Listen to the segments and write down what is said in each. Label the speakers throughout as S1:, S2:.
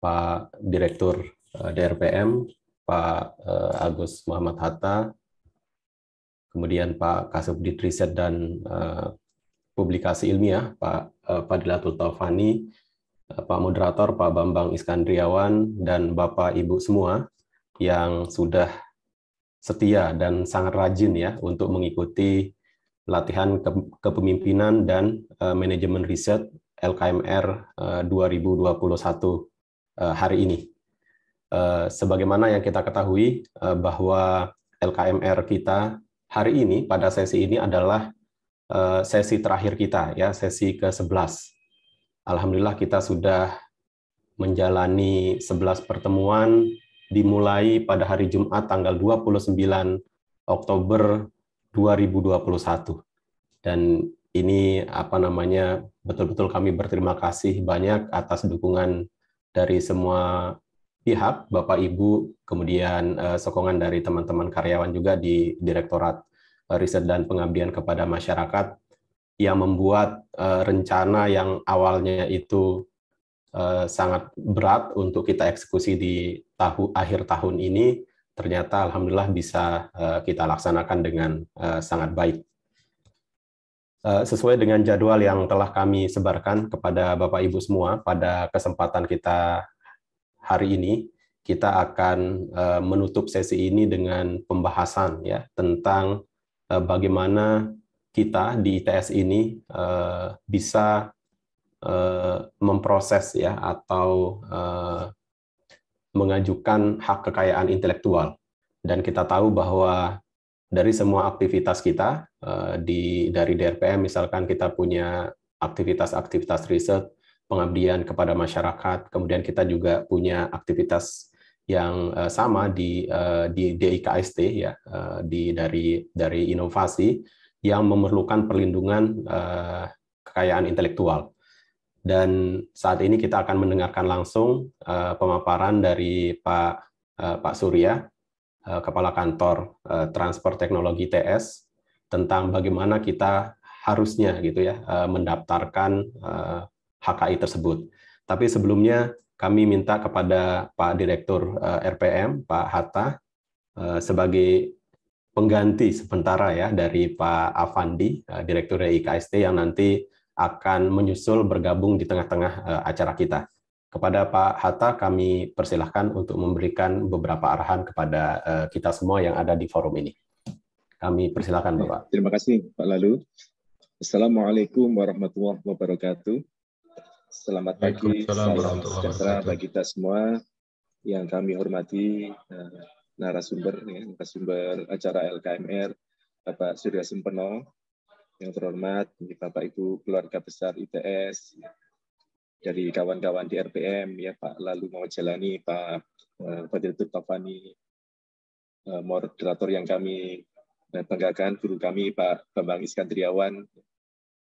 S1: Pak Direktur DRPM, Pak Agus Muhammad Hatta, kemudian Pak Kasubdit Riset dan Publikasi Ilmiah, Pak Fadilatul Taufani, Pak Moderator, Pak Bambang Iskandriawan, dan Bapak Ibu semua yang sudah setia dan sangat rajin ya untuk mengikuti latihan kepemimpinan dan manajemen riset LKMR 2021 hari ini. Sebagaimana yang kita ketahui bahwa LKMR kita hari ini pada sesi ini adalah sesi terakhir kita ya, sesi ke-11. Alhamdulillah kita sudah menjalani 11 pertemuan dimulai pada hari Jumat tanggal 29 Oktober 2021. Dan ini betul-betul kami berterima kasih banyak atas dukungan dari semua pihak, Bapak Ibu, kemudian sokongan dari teman-teman karyawan juga di Direktorat Riset dan Pengabdian kepada Masyarakat yang membuat rencana yang awalnya itu sangat berat untuk kita eksekusi di akhir tahun ini, ternyata alhamdulillah bisa kita laksanakan dengan sangat baik. Sesuai dengan jadwal yang telah kami sebarkan kepada Bapak Ibu semua, pada kesempatan kita hari ini, kita akan menutup sesi ini dengan pembahasan ya tentang bagaimana kita di ITS ini bisa memproses ya atau mengajukan hak kekayaan intelektual. Dan kita tahu bahwa dari semua aktivitas kita dari DRPM, misalkan kita punya aktivitas-aktivitas riset, pengabdian kepada masyarakat, kemudian kita juga punya aktivitas yang sama di DIKST ya, dari inovasi yang memerlukan perlindungan kekayaan intelektual. Dan saat ini kita akan mendengarkan langsung pemaparan dari Pak Surya, Kepala Kantor Transport Teknologi TS, tentang bagaimana kita harusnya gitu ya mendaftarkan HKI tersebut. Tapi sebelumnya kami minta kepada Pak Direktur RPM, Pak Hatta, sebagai pengganti sementara ya dari Pak Afandi, Direktur IKST yang nanti akan menyusul bergabung di tengah-tengah acara kita. Kepada Pak Hatta kami persilahkan untuk memberikan beberapa arahan kepada kita semua yang ada di forum ini. Kami persilahkan Bapak.
S2: Terima kasih Pak Lalu. Assalamualaikum warahmatullahi wabarakatuh. Selamat pagi, salam sejahtera bagi kita semua yang kami hormati narasumber acara LKMR, Bapak Surya Sempeno, yang terhormat Bapak Ibu keluarga besar ITS, dari kawan-kawan di RPM, ya Pak Lalu Mawajalani, Pak Fadilatul Taufani, moderator yang kami banggakan, guru kami Pak Bambang Iskandriawan,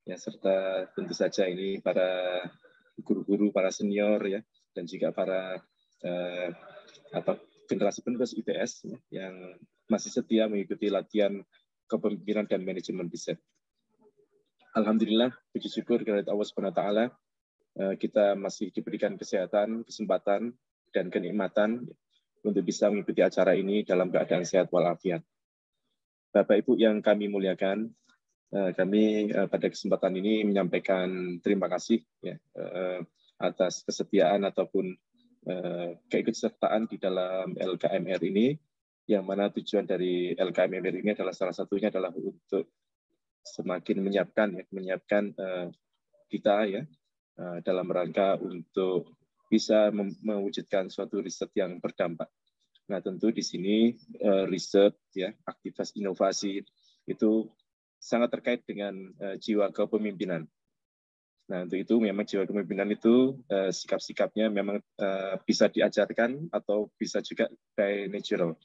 S2: ya serta tentu saja ini para guru-guru, para senior ya, dan juga para generasi penerus ITS ya, yang masih setia mengikuti latihan kepemimpinan dan manajemen riset. Alhamdulillah, puji syukur kepada Allah Subhanahu wa taala, kita masih diberikan kesehatan, kesempatan, dan kenikmatan untuk bisa mengikuti acara ini dalam keadaan sehat walafiat. Bapak Ibu yang kami muliakan, kami pada kesempatan ini menyampaikan terima kasih ya, atas kesetiaan ataupun keikutsertaan di dalam LKMR ini, yang mana tujuan dari LKMR ini adalah salah satunya adalah untuk semakin menyiapkan kita ya dalam rangka untuk bisa mewujudkan suatu riset yang berdampak. Nah, tentu di sini riset ya, aktivitas inovasi itu sangat terkait dengan jiwa kepemimpinan. Nah, untuk itu memang jiwa kepemimpinan itu sikap-sikapnya memang bisa diajarkan atau bisa juga by natural.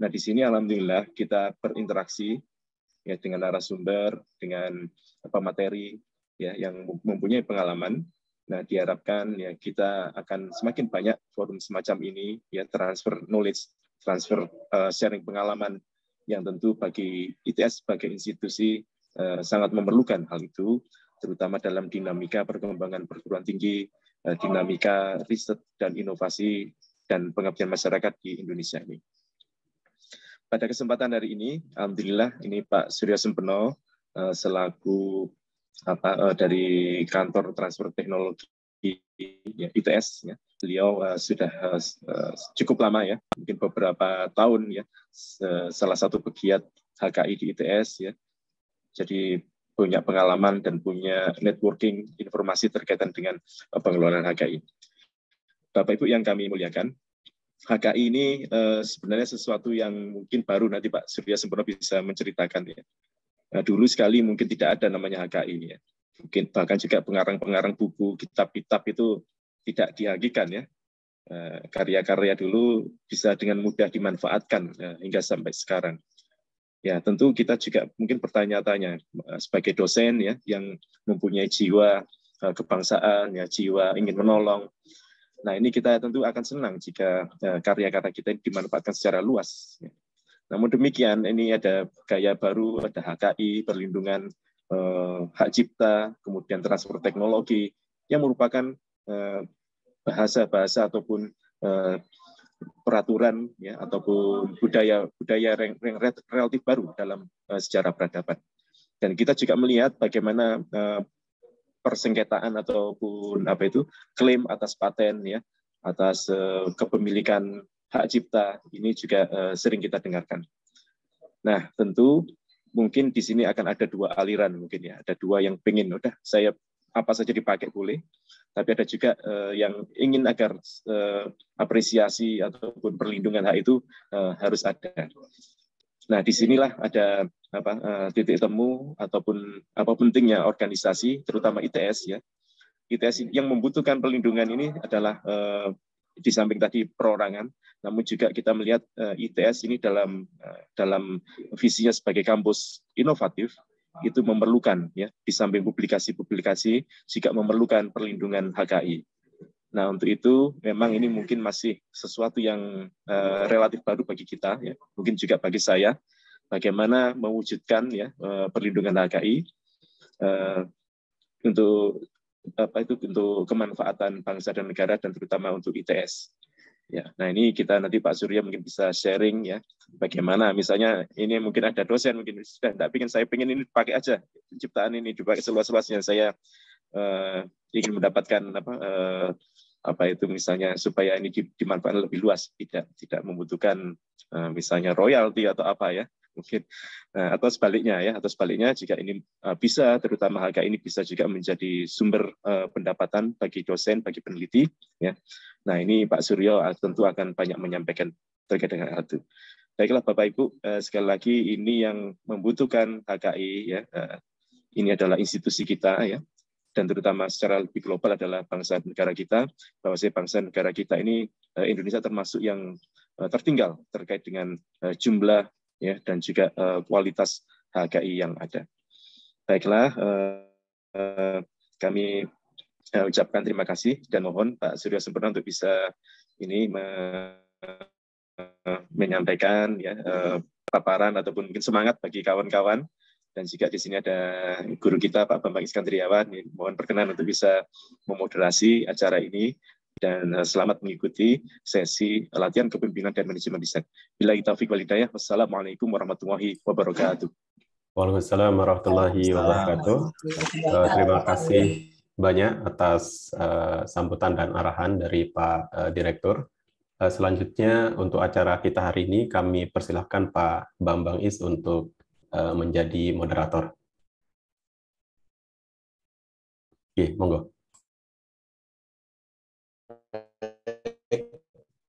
S2: Nah, di sini alhamdulillah kita berinteraksi ya dengan narasumber, dengan materi ya yang mempunyai pengalaman. Nah, diharapkan ya kita akan semakin banyak forum semacam ini ya, transfer knowledge, transfer sharing pengalaman yang tentu bagi ITS sebagai institusi sangat memerlukan hal itu, terutama dalam dinamika perkembangan perguruan tinggi dinamika riset dan inovasi dan pengabdian masyarakat di Indonesia ini. Pada kesempatan hari ini, alhamdulillah ini Pak Surya Sempeno selaku dari kantor transfer teknologi ya, ITS ya. Beliau sudah cukup lama ya, mungkin beberapa tahun ya, salah satu pegiat HKI di ITS ya. Jadi punya pengalaman dan punya networking informasi terkaitan dengan pengelolaan HKI. Bapak Ibu yang kami muliakan, HKI ini sebenarnya sesuatu yang mungkin baru, nanti Pak Surya Sempeno bisa menceritakan ya. Dulu sekali mungkin tidak ada namanya HKI ya. Mungkin bahkan juga pengarang-pengarang buku, kitab-kitab itu tidak diagikan ya. Karya-karya dulu bisa dengan mudah dimanfaatkan hingga sampai sekarang. Ya, tentu kita juga mungkin bertanya-tanya sebagai dosen ya yang mempunyai jiwa kebangsaan ya, jiwa ingin menolong. Nah, ini kita tentu akan senang jika karya-karya kita dimanfaatkan secara luas. Namun demikian, ini ada gaya baru, ada HKI, perlindungan hak cipta, kemudian transfer teknologi, yang merupakan bahasa-bahasa ataupun peraturan ya, ataupun budaya yang relatif baru dalam sejarah peradaban. Dan kita juga melihat bagaimana persengketaan ataupun klaim atas paten ya, atas kepemilikan hak cipta ini juga sering kita dengarkan. Nah, tentu mungkin di sini akan ada dua aliran mungkin ya, ada dua yang pengen udah saya apa saja dipakai boleh, tapi ada juga yang ingin agar apresiasi ataupun perlindungan hak itu harus ada. Nah, disinilah ada titik temu ataupun apa pentingnya organisasi, terutama ITS ya. ITS yang membutuhkan perlindungan ini adalah di samping tadi perorangan, namun juga kita melihat ITS ini dalam visinya sebagai kampus inovatif itu memerlukan ya, di samping publikasi-publikasi juga memerlukan perlindungan HKI. Nah, untuk itu memang ini mungkin masih sesuatu yang relatif baru bagi kita ya, mungkin juga bagi saya, bagaimana mewujudkan ya perlindungan HKI untuk untuk kemanfaatan bangsa dan negara dan terutama untuk ITS. Ya, nah ini kita nanti Pak Surya mungkin bisa sharing ya, bagaimana misalnya ini mungkin ada dosen mungkin sudah tidak ingin, saya pengen ini pakai aja penciptaan ini dipakai seluas-luasnya, saya ingin mendapatkan misalnya supaya ini dimanfaatkan lebih luas, tidak membutuhkan misalnya royalti atau apa ya mungkin, atau sebaliknya jika ini bisa, terutama HKI ini bisa juga menjadi sumber pendapatan bagi dosen, bagi peneliti ya. Nah, ini Pak Suryo tentu akan banyak menyampaikan terkait dengan hal itu. Baiklah Bapak Ibu, sekali lagi ini yang membutuhkan HKI ya, ini adalah institusi kita ya, dan terutama secara lebih global adalah bangsa negara kita, bahwa bangsa negara kita ini Indonesia termasuk yang tertinggal terkait dengan jumlah ya dan juga kualitas HKI yang ada. Baiklah, kami ucapkan terima kasih dan mohon Pak Surya Sempeno untuk bisa ini menyampaikan ya paparan ataupun mungkin semangat bagi kawan-kawan. Dan jika di sini ada guru kita Pak Bambang Iskandriawan, mohon berkenan untuk bisa memoderasi acara ini dan selamat mengikuti sesi latihan kepemimpinan dan manajemen riset. Billahi taufiq wal hidayah. Wassalamualaikum warahmatullahi wabarakatuh.
S1: Waalaikumsalam warahmatullahi wabarakatuh. Terima kasih banyak atas sambutan dan arahan dari Pak Direktur. Selanjutnya untuk acara kita hari ini kami persilahkan Pak Bambang Is untuk menjadi moderator. Oke, monggo.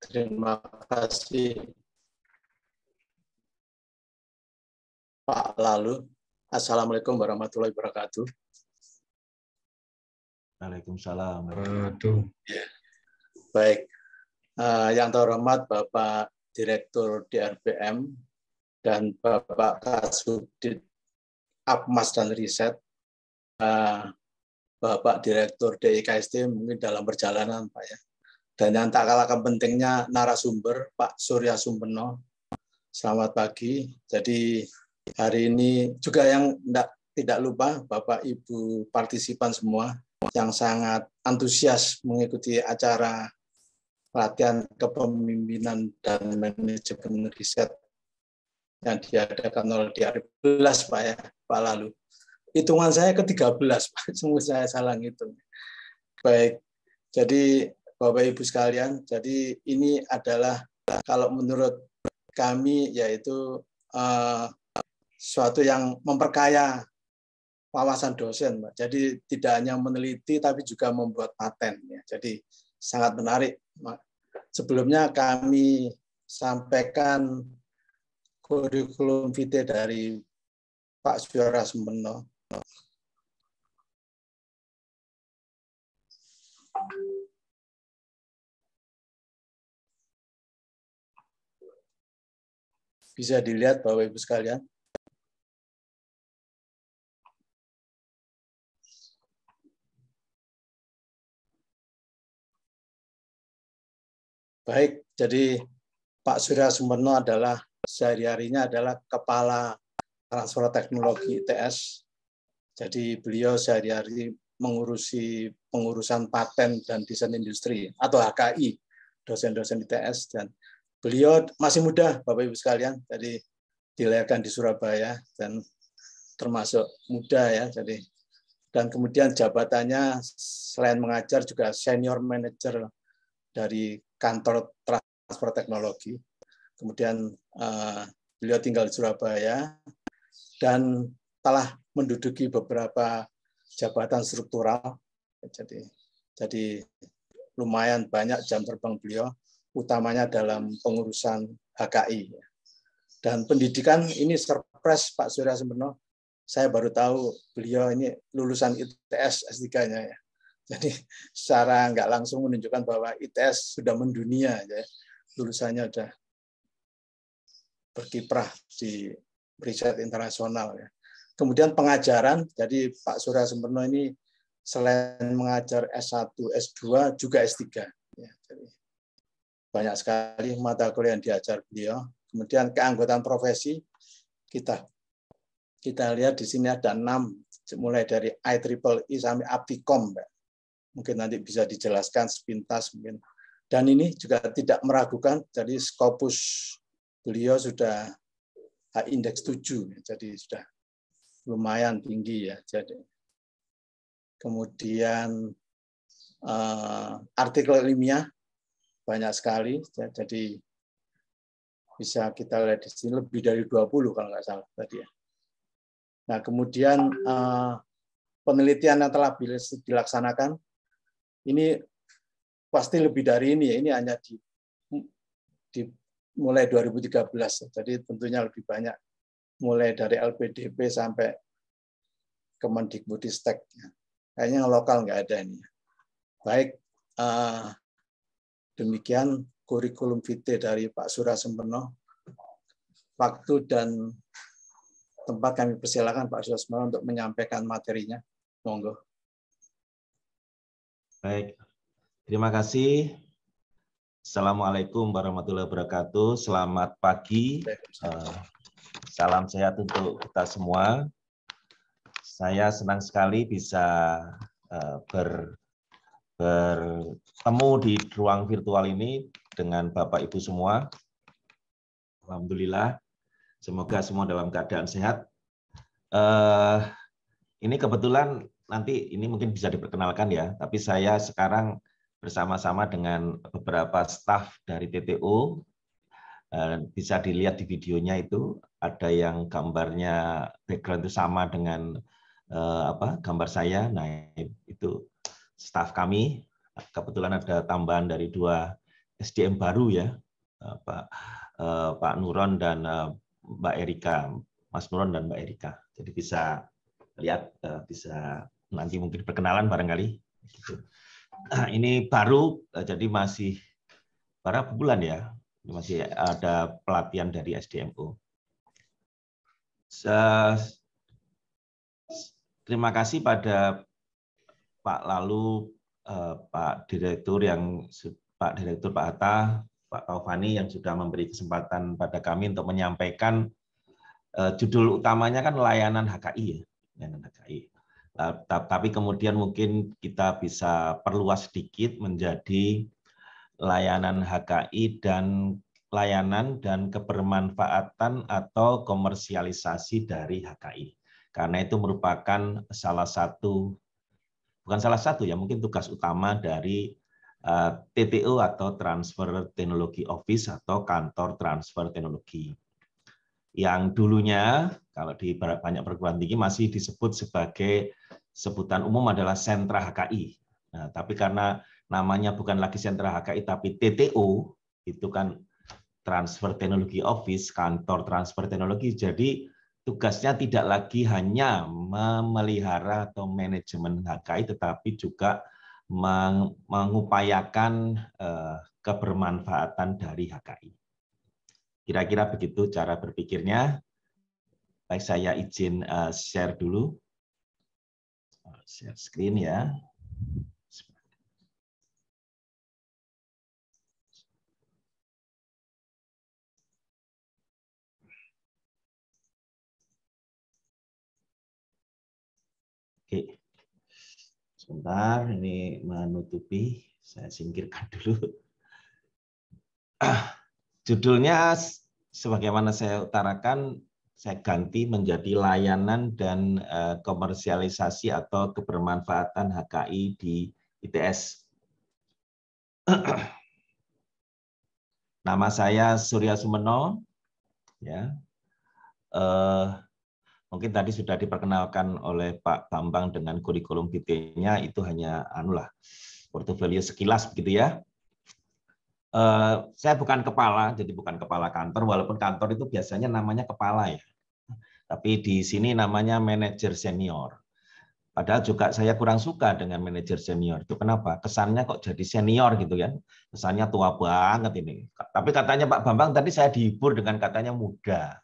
S3: Terima kasih Pak Lalu. Assalamualaikum warahmatullahi wabarakatuh.
S4: Waalaikumsalam.
S3: Baik, yang terhormat Bapak Direktur DRPM dan Bapak Kasubdit Apmas dan Riset, Bapak Direktur DIKST mungkin dalam perjalanan Pak ya. Dan yang tak kalah pentingnya narasumber Pak Surya Sempeno. Selamat pagi. Jadi hari ini juga yang tidak lupa Bapak Ibu partisipan semua yang sangat antusias mengikuti acara pelatihan kepemimpinan dan manajemen riset yang diadakan oleh DR11 Pak ya, Pak Lalu. Hitungan saya ke-13 Pak, sungguh saya salah ngitung. Baik, jadi Bapak Ibu sekalian, jadi ini adalah kalau menurut kami yaitu suatu yang memperkaya wawasan dosen, Pak. Jadi tidak hanya meneliti tapi juga membuat paten ya. Jadi sangat menarik. Sebelumnya kami sampaikan kurikulum vitae dari Pak Surya Sumpeno. Bisa dilihat Bapak Ibu sekalian. Baik, jadi Pak Surya Sumpeno adalah sehari-harinya adalah Kepala Transfer Teknologi ITS. Jadi beliau sehari-hari mengurusi pengurusan paten dan desain industri atau HKI, dosen-dosen ITS, dan beliau masih muda Bapak Ibu sekalian, jadi dilahirkan di Surabaya dan termasuk muda ya. Jadi dan kemudian jabatannya selain mengajar juga senior manager dari kantor transfer teknologi. Kemudian beliau tinggal di Surabaya dan telah menduduki beberapa jabatan struktural. Jadi lumayan banyak jam terbang beliau, utamanya dalam pengurusan HKI. Dan pendidikan ini surprise Pak Surya Sumpeno. Saya baru tahu beliau ini lulusan ITS S3-nya ya. Jadi secara nggak langsung menunjukkan bahwa ITS sudah mendunia, ya. Lulusannya sudah berkiprah di riset internasional. Ya. Kemudian pengajaran, jadi Pak Surya Sumpeno ini selain mengajar S1, S2, juga S3. Ya, jadi banyak sekali mata kuliah yang diajar beliau. Kemudian keanggotaan profesi, kita lihat di sini ada 6, mulai dari IEEE sampai Apticom. Mungkin nanti bisa dijelaskan sepintas mungkin. Dan ini juga tidak meragukan, jadi Scopus beliau sudah indeks 7, jadi sudah lumayan tinggi ya. Jadi kemudian artikel ilmiah banyak sekali, jadi bisa kita lihat di sini lebih dari 20 kalau nggak salah tadi ya. Nah kemudian penelitian yang telah dilaksanakan ini pasti lebih dari ini ya. Ini hanya di mulai 2013, jadi tentunya lebih banyak, mulai dari LPDP sampai Kemendikbudristek. Kayaknya yang lokal nggak ada ini. Baik, demikian kurikulum vitae dari Pak Surya Sumpeno. Waktu dan tempat kami persilakan Pak Surya Sumpeno untuk menyampaikan materinya. Monggo.
S4: Baik, terima kasih. Assalamualaikum warahmatullahi wabarakatuh. Selamat pagi. Salam sehat untuk kita semua. Saya senang sekali bisa bertemu di ruang virtual ini dengan Bapak Ibu semua. Alhamdulillah, semoga semua dalam keadaan sehat. Ini kebetulan nanti ini mungkin bisa diperkenalkan ya, tapi saya sekarang bersama-sama dengan beberapa staf dari TTO. Bisa dilihat di videonya itu, ada yang gambarnya background itu sama dengan gambar saya. Nah, itu staf kami. Kebetulan ada tambahan dari 2 SDM baru ya, Pak Nuron dan Mbak Erika, Mas Nuron dan Mbak Erika. Jadi bisa lihat, bisa nanti mungkin perkenalan barangkali. Ini baru, jadi masih berapa bulan ya, masih ada pelatihan dari SDMO. Terima kasih pada Pak Lalu, Pak Direktur Pak Hatta, Pak Taufani yang sudah memberi kesempatan pada kami untuk menyampaikan judul utamanya kan layanan HKI ya, layanan HKI. Tapi kemudian mungkin kita bisa perluas sedikit menjadi layanan HKI dan layanan dan kebermanfaatan atau komersialisasi dari HKI. Karena itu merupakan bukan salah satu ya, mungkin tugas utama dari TTO atau Transfer Technology Office atau kantor transfer teknologi. Yang dulunya kalau di banyak perguruan tinggi masih disebut sebagai sebutan umum adalah sentra HKI. Nah, tapi karena namanya bukan lagi sentra HKI tapi TTO, itu kan Transfer Technology Office, kantor transfer teknologi. Jadi tugasnya tidak lagi hanya memelihara atau manajemen HKI, tetapi juga mengupayakan kebermanfaatan dari HKI. Kira-kira begitu cara berpikirnya. Baik, saya izin share dulu. Share screen ya. Oke. Sebentar, ini menutupi. Saya singkirkan dulu. Judulnya sebagaimana saya utarakan, saya ganti menjadi layanan dan komersialisasi atau kebermanfaatan HKI di ITS. Nama saya Surya Sumeno. Ya. Mungkin tadi sudah diperkenalkan oleh Pak Bambang dengan kurikulum vitae-nya, itu hanya portofolio sekilas begitu ya. Saya bukan kepala, jadi bukan kepala kantor, walaupun kantor itu biasanya namanya kepala ya. Tapi di sini namanya manajer senior. Padahal juga saya kurang suka dengan manajer senior. Itu kenapa? Kesannya kok jadi senior gitu kan. Kesannya tua banget ini. Tapi katanya Pak Bambang tadi saya dihibur dengan katanya muda.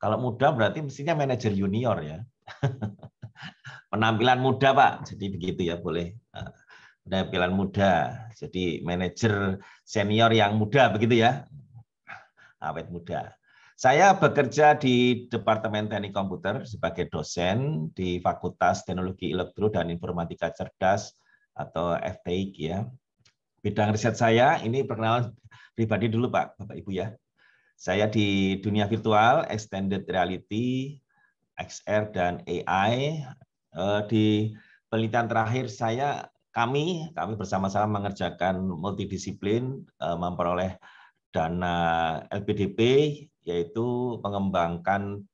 S4: Kalau muda berarti mestinya manajer junior ya. Penampilan muda Pak. Jadi begitu ya, boleh. Penampilan muda. Jadi manajer senior yang muda begitu ya. Awet muda. Saya bekerja di Departemen Teknik Komputer sebagai dosen di Fakultas Teknologi Elektro dan Informatika Cerdas atau FTIK ya. Bidang riset saya, ini perkenalan pribadi dulu Pak, Bapak Ibu ya. Saya di dunia virtual, extended reality, XR dan AI. Di penelitian terakhir saya, kami bersama-sama mengerjakan multidisiplin, memperoleh dana LPDP, yaitu mengembangkan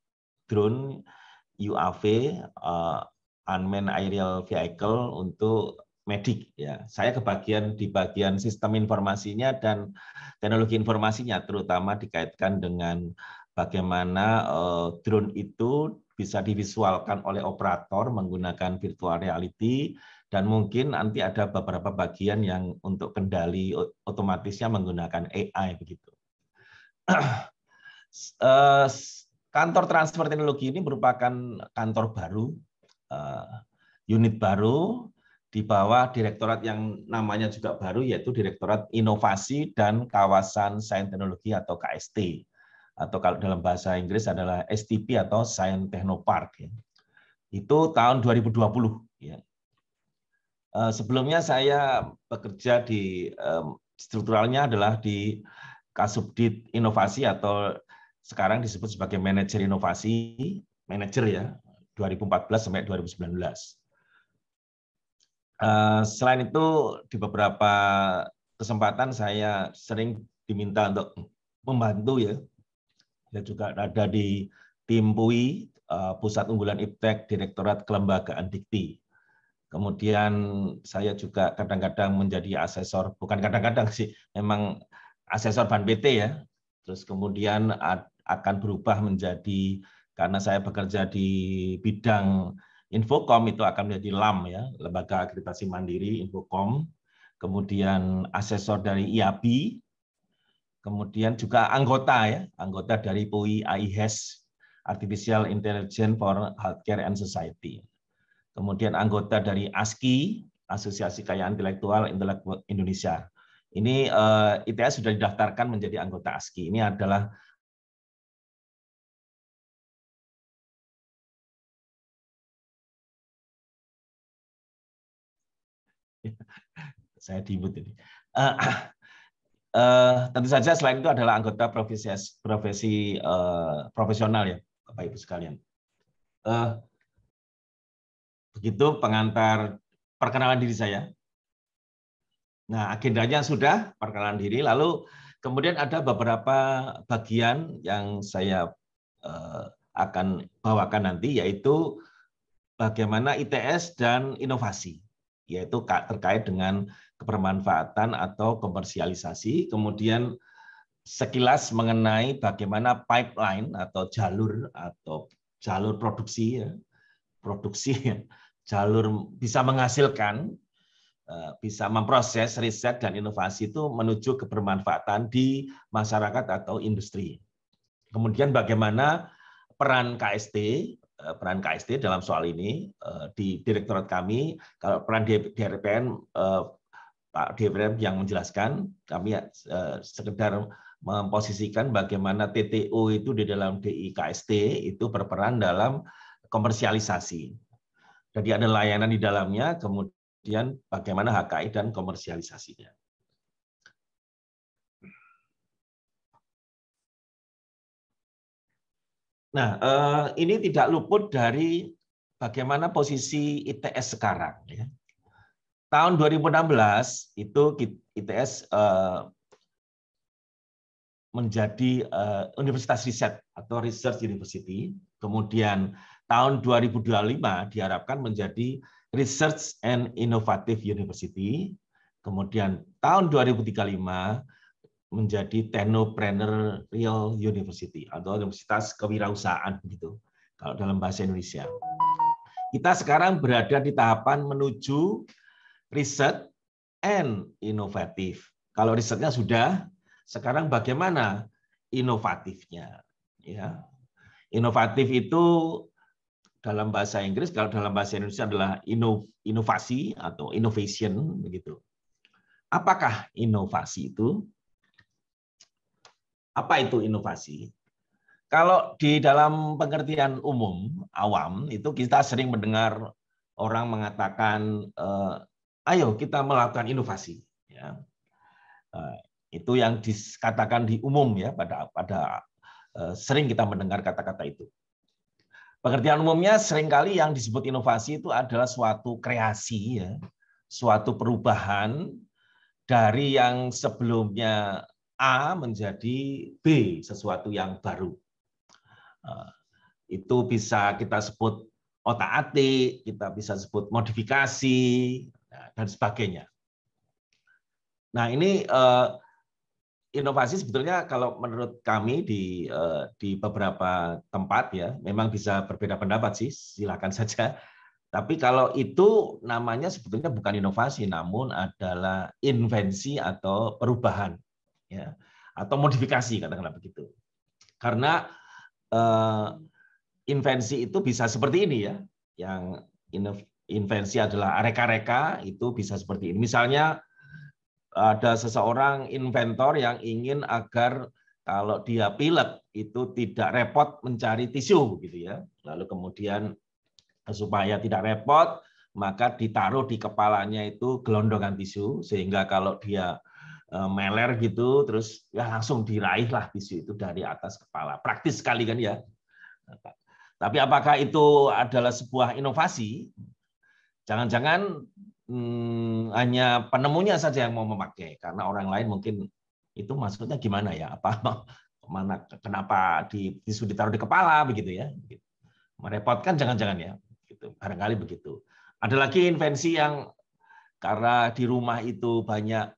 S4: drone UAV, Unmanned Aerial Vehicle untuk medik. Ya, saya kebagian di bagian sistem informasinya dan teknologi informasinya, terutama dikaitkan dengan bagaimana drone itu bisa divisualkan oleh operator menggunakan virtual reality, dan mungkin nanti ada beberapa bagian yang untuk kendali otomatisnya menggunakan AI begitu. Kantor transfer teknologi ini merupakan kantor baru, unit baru di bawah direktorat yang namanya juga baru, yaitu Direktorat Inovasi dan Kawasan Sains Teknologi atau KST, atau kalau dalam bahasa Inggris adalah STP atau Science Technopark. Itu tahun 2020. Ya. Sebelumnya saya bekerja di strukturalnya adalah di Kasubdit Inovasi atau sekarang disebut sebagai manajer inovasi, manajer ya, 2014 sampai 2019. Selain itu di beberapa kesempatan saya sering diminta untuk membantu ya. Saya juga ada di tim PUI, Pusat Unggulan Iptek, Direktorat Kelembagaan Dikti. Kemudian saya juga kadang-kadang menjadi asesor, bukan kadang-kadang sih, memang asesor Ban PT ya. Terus kemudian akan berubah menjadi, karena saya bekerja di bidang Infocom, itu akan menjadi LAM ya, Lembaga Akreditasi Mandiri Infocom. Kemudian asesor dari IABI, kemudian juga anggota ya, anggota dari PUI AIHES, Artificial Intelligence for Healthcare and Society. Kemudian anggota dari ASKI, Asosiasi Kekayaan Intelektual Indonesia. Ini ITS sudah didaftarkan menjadi anggota ASKI. Ini adalah Saya di-mute ini. Tentu saja selain itu adalah anggota profesional ya, Bapak Ibu sekalian. Begitu pengantar perkenalan diri saya. Nah, agendanya sudah perkenalan diri, lalu kemudian ada beberapa bagian yang saya akan bawakan nanti, yaitu bagaimana ITS dan inovasi, yaitu terkait dengan kebermanfaatan atau komersialisasi, kemudian sekilas mengenai bagaimana pipeline atau jalur produksi, jalur bisa menghasilkan, bisa memproses riset dan inovasi itu menuju kebermanfaatan di masyarakat atau industri. Kemudian bagaimana peran KST dalam soal ini di direktorat kami, kalau peran DRPN Pak DRPN yang menjelaskan, kami sekedar memposisikan bagaimana TTO itu di dalam DI KST itu berperan dalam komersialisasi. Jadi ada layanan di dalamnya, kemudian bagaimana HKI dan komersialisasinya. Nah, ini tidak luput dari bagaimana posisi ITS sekarang. Ya. Tahun 2016 itu ITS menjadi universitas riset atau research university. Kemudian tahun 2025 diharapkan menjadi research and innovative university. Kemudian tahun 2035 menjadi technopreneurial university atau universitas kewirausahaan gitu kalau dalam bahasa Indonesia. Kita sekarang berada di tahapan menuju research and innovative. Kalau risetnya sudah, sekarang bagaimana inovatifnya? Ya, inovatif itu dalam bahasa Inggris, kalau dalam bahasa Indonesia adalah inovasi atau innovation begitu. Apakah inovasi itu? Apa itu inovasi? Kalau di dalam pengertian umum awam itu kita sering mendengar orang mengatakan, ayo kita melakukan inovasi. Ya. Itu yang dikatakan di umum ya, pada sering kita mendengar kata-kata itu. Pengertian umumnya seringkali yang disebut inovasi itu adalah suatu kreasi, ya, suatu perubahan dari yang sebelumnya A menjadi B, sesuatu yang baru. Itu bisa kita sebut otak-atik, kita bisa sebut modifikasi, dan sebagainya. Nah, ini inovasi sebetulnya kalau menurut kami di beberapa tempat ya, memang bisa berbeda pendapat sih, silakan saja. Tapi kalau itu namanya sebetulnya bukan inovasi, namun adalah invensi atau perubahan, ya, atau modifikasi katakanlah begitu. Karena invensi itu bisa seperti ini ya, yang invensi adalah reka-reka itu bisa seperti ini. Misalnya ada seseorang inventor yang ingin agar kalau dia pilek itu tidak repot mencari tisu gitu ya. Lalu kemudian supaya tidak repot, maka ditaruh di kepalanya itu gelondongan tisu, sehingga kalau dia meler gitu, terus ya langsung diraihlah tisu itu dari atas kepala. Praktis sekali kan ya. Tapi apakah itu adalah sebuah inovasi? Jangan-jangan hanya penemunya saja yang mau memakai, karena orang lain mungkin itu maksudnya gimana ya? Kenapa tisu ditaruh di kepala begitu ya? Merepotkan jangan-jangan ya? Gitu. Barangkali begitu. Ada lagi invensi yang karena di rumah itu banyak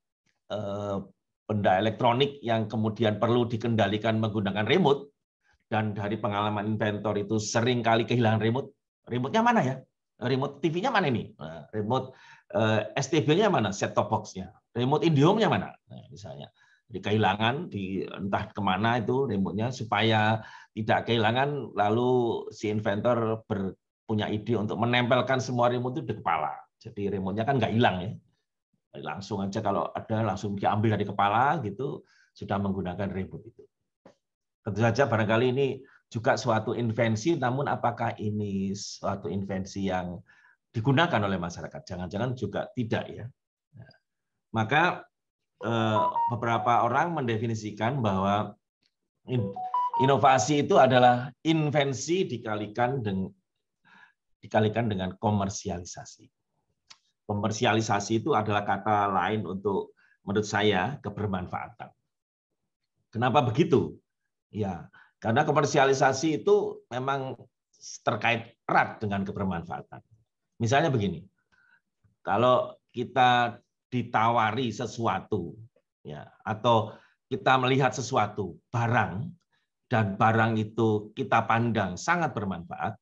S4: benda elektronik yang kemudian perlu dikendalikan menggunakan remote, dan dari pengalaman inventor itu sering kali kehilangan remote. Remote-nya mana ya? Remote TV-nya mana ini? Nah, remote STB-nya mana? Set-top box-nya. Remote IndiHome-nya mana? Nah, misalnya. Jadi kehilangan di entah kemana itu remote-nya, supaya tidak kehilangan, lalu si inventor punya ide untuk menempelkan semua remote itu di kepala. Jadi remote-nya kan nggak hilang ya. Langsung aja kalau ada langsung diambil dari kepala gitu, sudah menggunakan remote itu. Tentu saja barangkali ini juga suatu invensi, namun apakah ini suatu invensi yang digunakan oleh masyarakat? Jangan-jangan juga tidak ya. Maka beberapa orang mendefinisikan bahwa inovasi itu adalah invensi dikalikan dengan komersialisasi. Komersialisasi itu adalah kata lain untuk, menurut saya, kebermanfaatan. Kenapa begitu? Ya, karena komersialisasi itu memang terkait erat dengan kebermanfaatan. Misalnya begini, kalau kita ditawari sesuatu, ya, atau kita melihat sesuatu barang, dan barang itu kita pandang sangat bermanfaat,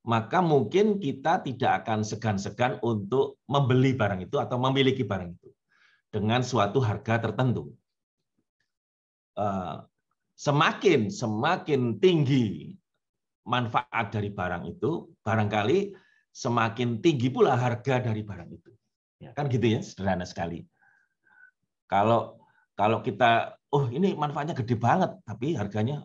S4: maka mungkin kita tidak akan segan-segan untuk membeli barang itu atau memiliki barang itu dengan suatu harga tertentu. Semakin tinggi manfaat dari barang itu, barangkali semakin tinggi pula harga dari barang itu. Ya, kan gitu ya, sederhana sekali. Kalau kita, oh ini manfaatnya gede banget, tapi harganya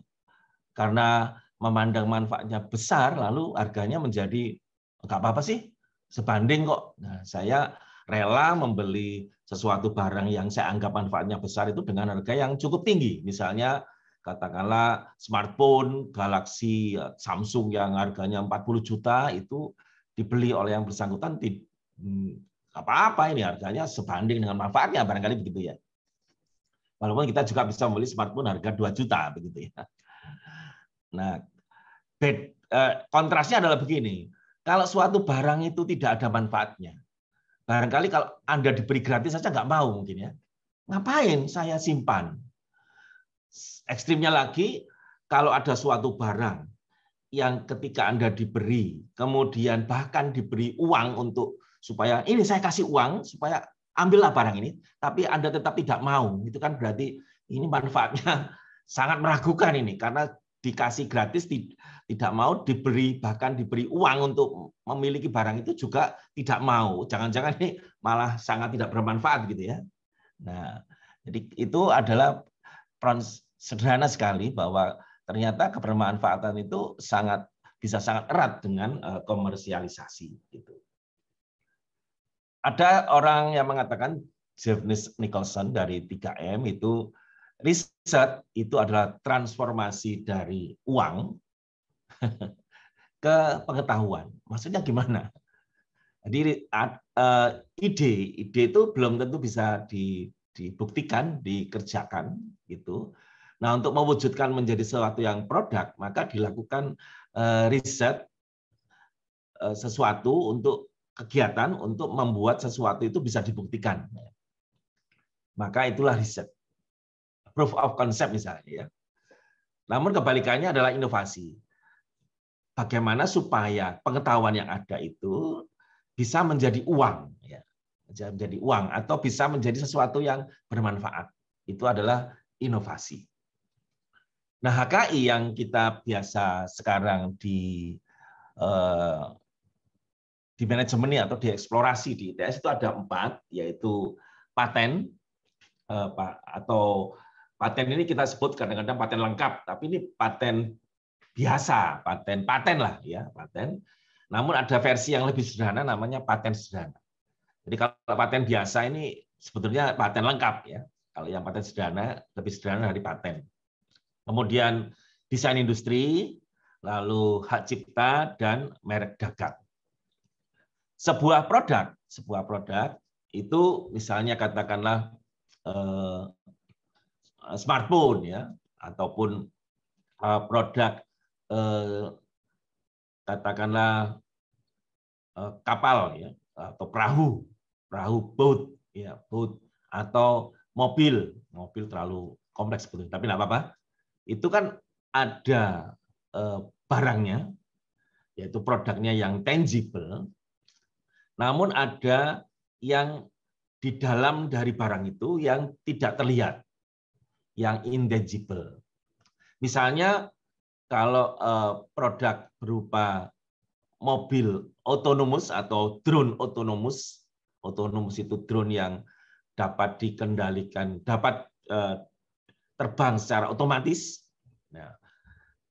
S4: karena memandang manfaatnya besar, lalu harganya menjadi nggak apa-apa sih, sebanding kok. Nah, saya rela membeli sesuatu barang yang saya anggap manfaatnya besar itu dengan harga yang cukup tinggi. Misalnya katakanlah smartphone Galaxy Samsung yang harganya 40 juta itu dibeli oleh yang bersangkutan, apa-apa ini harganya sebanding dengan manfaatnya, barangkali begitu ya. Walaupun kita juga bisa membeli smartphone harga 2 juta begitu ya. Nah, kontrasnya adalah begini. Kalau suatu barang itu tidak ada manfaatnya, barangkali kalau Anda diberi gratis saja nggak mau mungkin ya. Ngapain saya simpan? Ekstrimnya lagi, kalau ada suatu barang yang ketika Anda diberi, kemudian bahkan diberi uang untuk supaya ini saya kasih uang supaya ambillah barang ini, tapi Anda tetap tidak mau, itu kan berarti ini manfaatnya sangat meragukan ini, karena dikasih gratis tidak mau, bahkan diberi uang untuk memiliki barang itu juga tidak mau. Jangan-jangan ini malah sangat tidak bermanfaat gitu ya. Nah, jadi itu adalah sederhana sekali bahwa ternyata kebermanfaatan itu bisa sangat erat dengan komersialisasi gitu. Ada orang yang mengatakan, Jeff Nicholson dari 3M itu, riset itu adalah transformasi dari uang ke pengetahuan. Maksudnya gimana? Jadi ide itu belum tentu bisa dibuktikan, dikerjakan gitu. Nah, untuk mewujudkan menjadi sesuatu yang produk, maka dilakukan riset sesuatu untuk kegiatan untuk membuat sesuatu itu bisa dibuktikan. Maka itulah riset. Proof of concept misalnya ya. Namun kebalikannya adalah inovasi. Bagaimana supaya pengetahuan yang ada itu bisa menjadi uang, ya. Menjadi uang atau bisa menjadi sesuatu yang bermanfaat. Itu adalah inovasi. Nah, HKI yang kita biasa sekarang di manajemen atau di eksplorasi di ITS itu ada 4, yaitu paten, atau paten ini kita sebut kadang-kadang paten lengkap, tapi ini paten biasa, paten lah ya, paten. Namun ada versi yang lebih sederhana namanya paten sederhana. Jadi kalau paten biasa ini sebetulnya paten lengkap ya. Kalau yang paten sederhana lebih sederhana dari paten. Kemudian desain industri, lalu hak cipta dan merek dagang. Sebuah produk itu misalnya katakanlah smartphone ya, ataupun produk katakanlah kapal ya, atau perahu boat ya, boat, atau mobil terlalu kompleks sebetulnya, tapi nggak apa-apa. Itu kan ada barangnya, yaitu produknya yang tangible. Namun ada yang di dalam dari barang itu yang tidak terlihat, yang intangible. Misalnya kalau produk berupa mobil otonomus atau drone otonomus itu drone yang dapat dikendalikan, dapat terbang secara otomatis. Nah,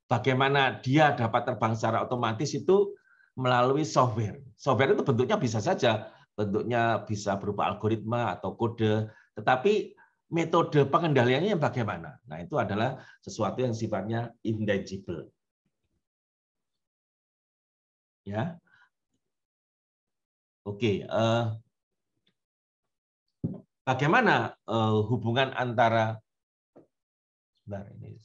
S4: bagaimana dia dapat terbang secara otomatis itu melalui software. Software itu bentuknya bisa saja bentuknya bisa berupa algoritma atau kode, tetapi metode pengendaliannya bagaimana? Nah, itu adalah sesuatu yang sifatnya intangible. Ya. Oke, bagaimana hubungan antara, sebentar ini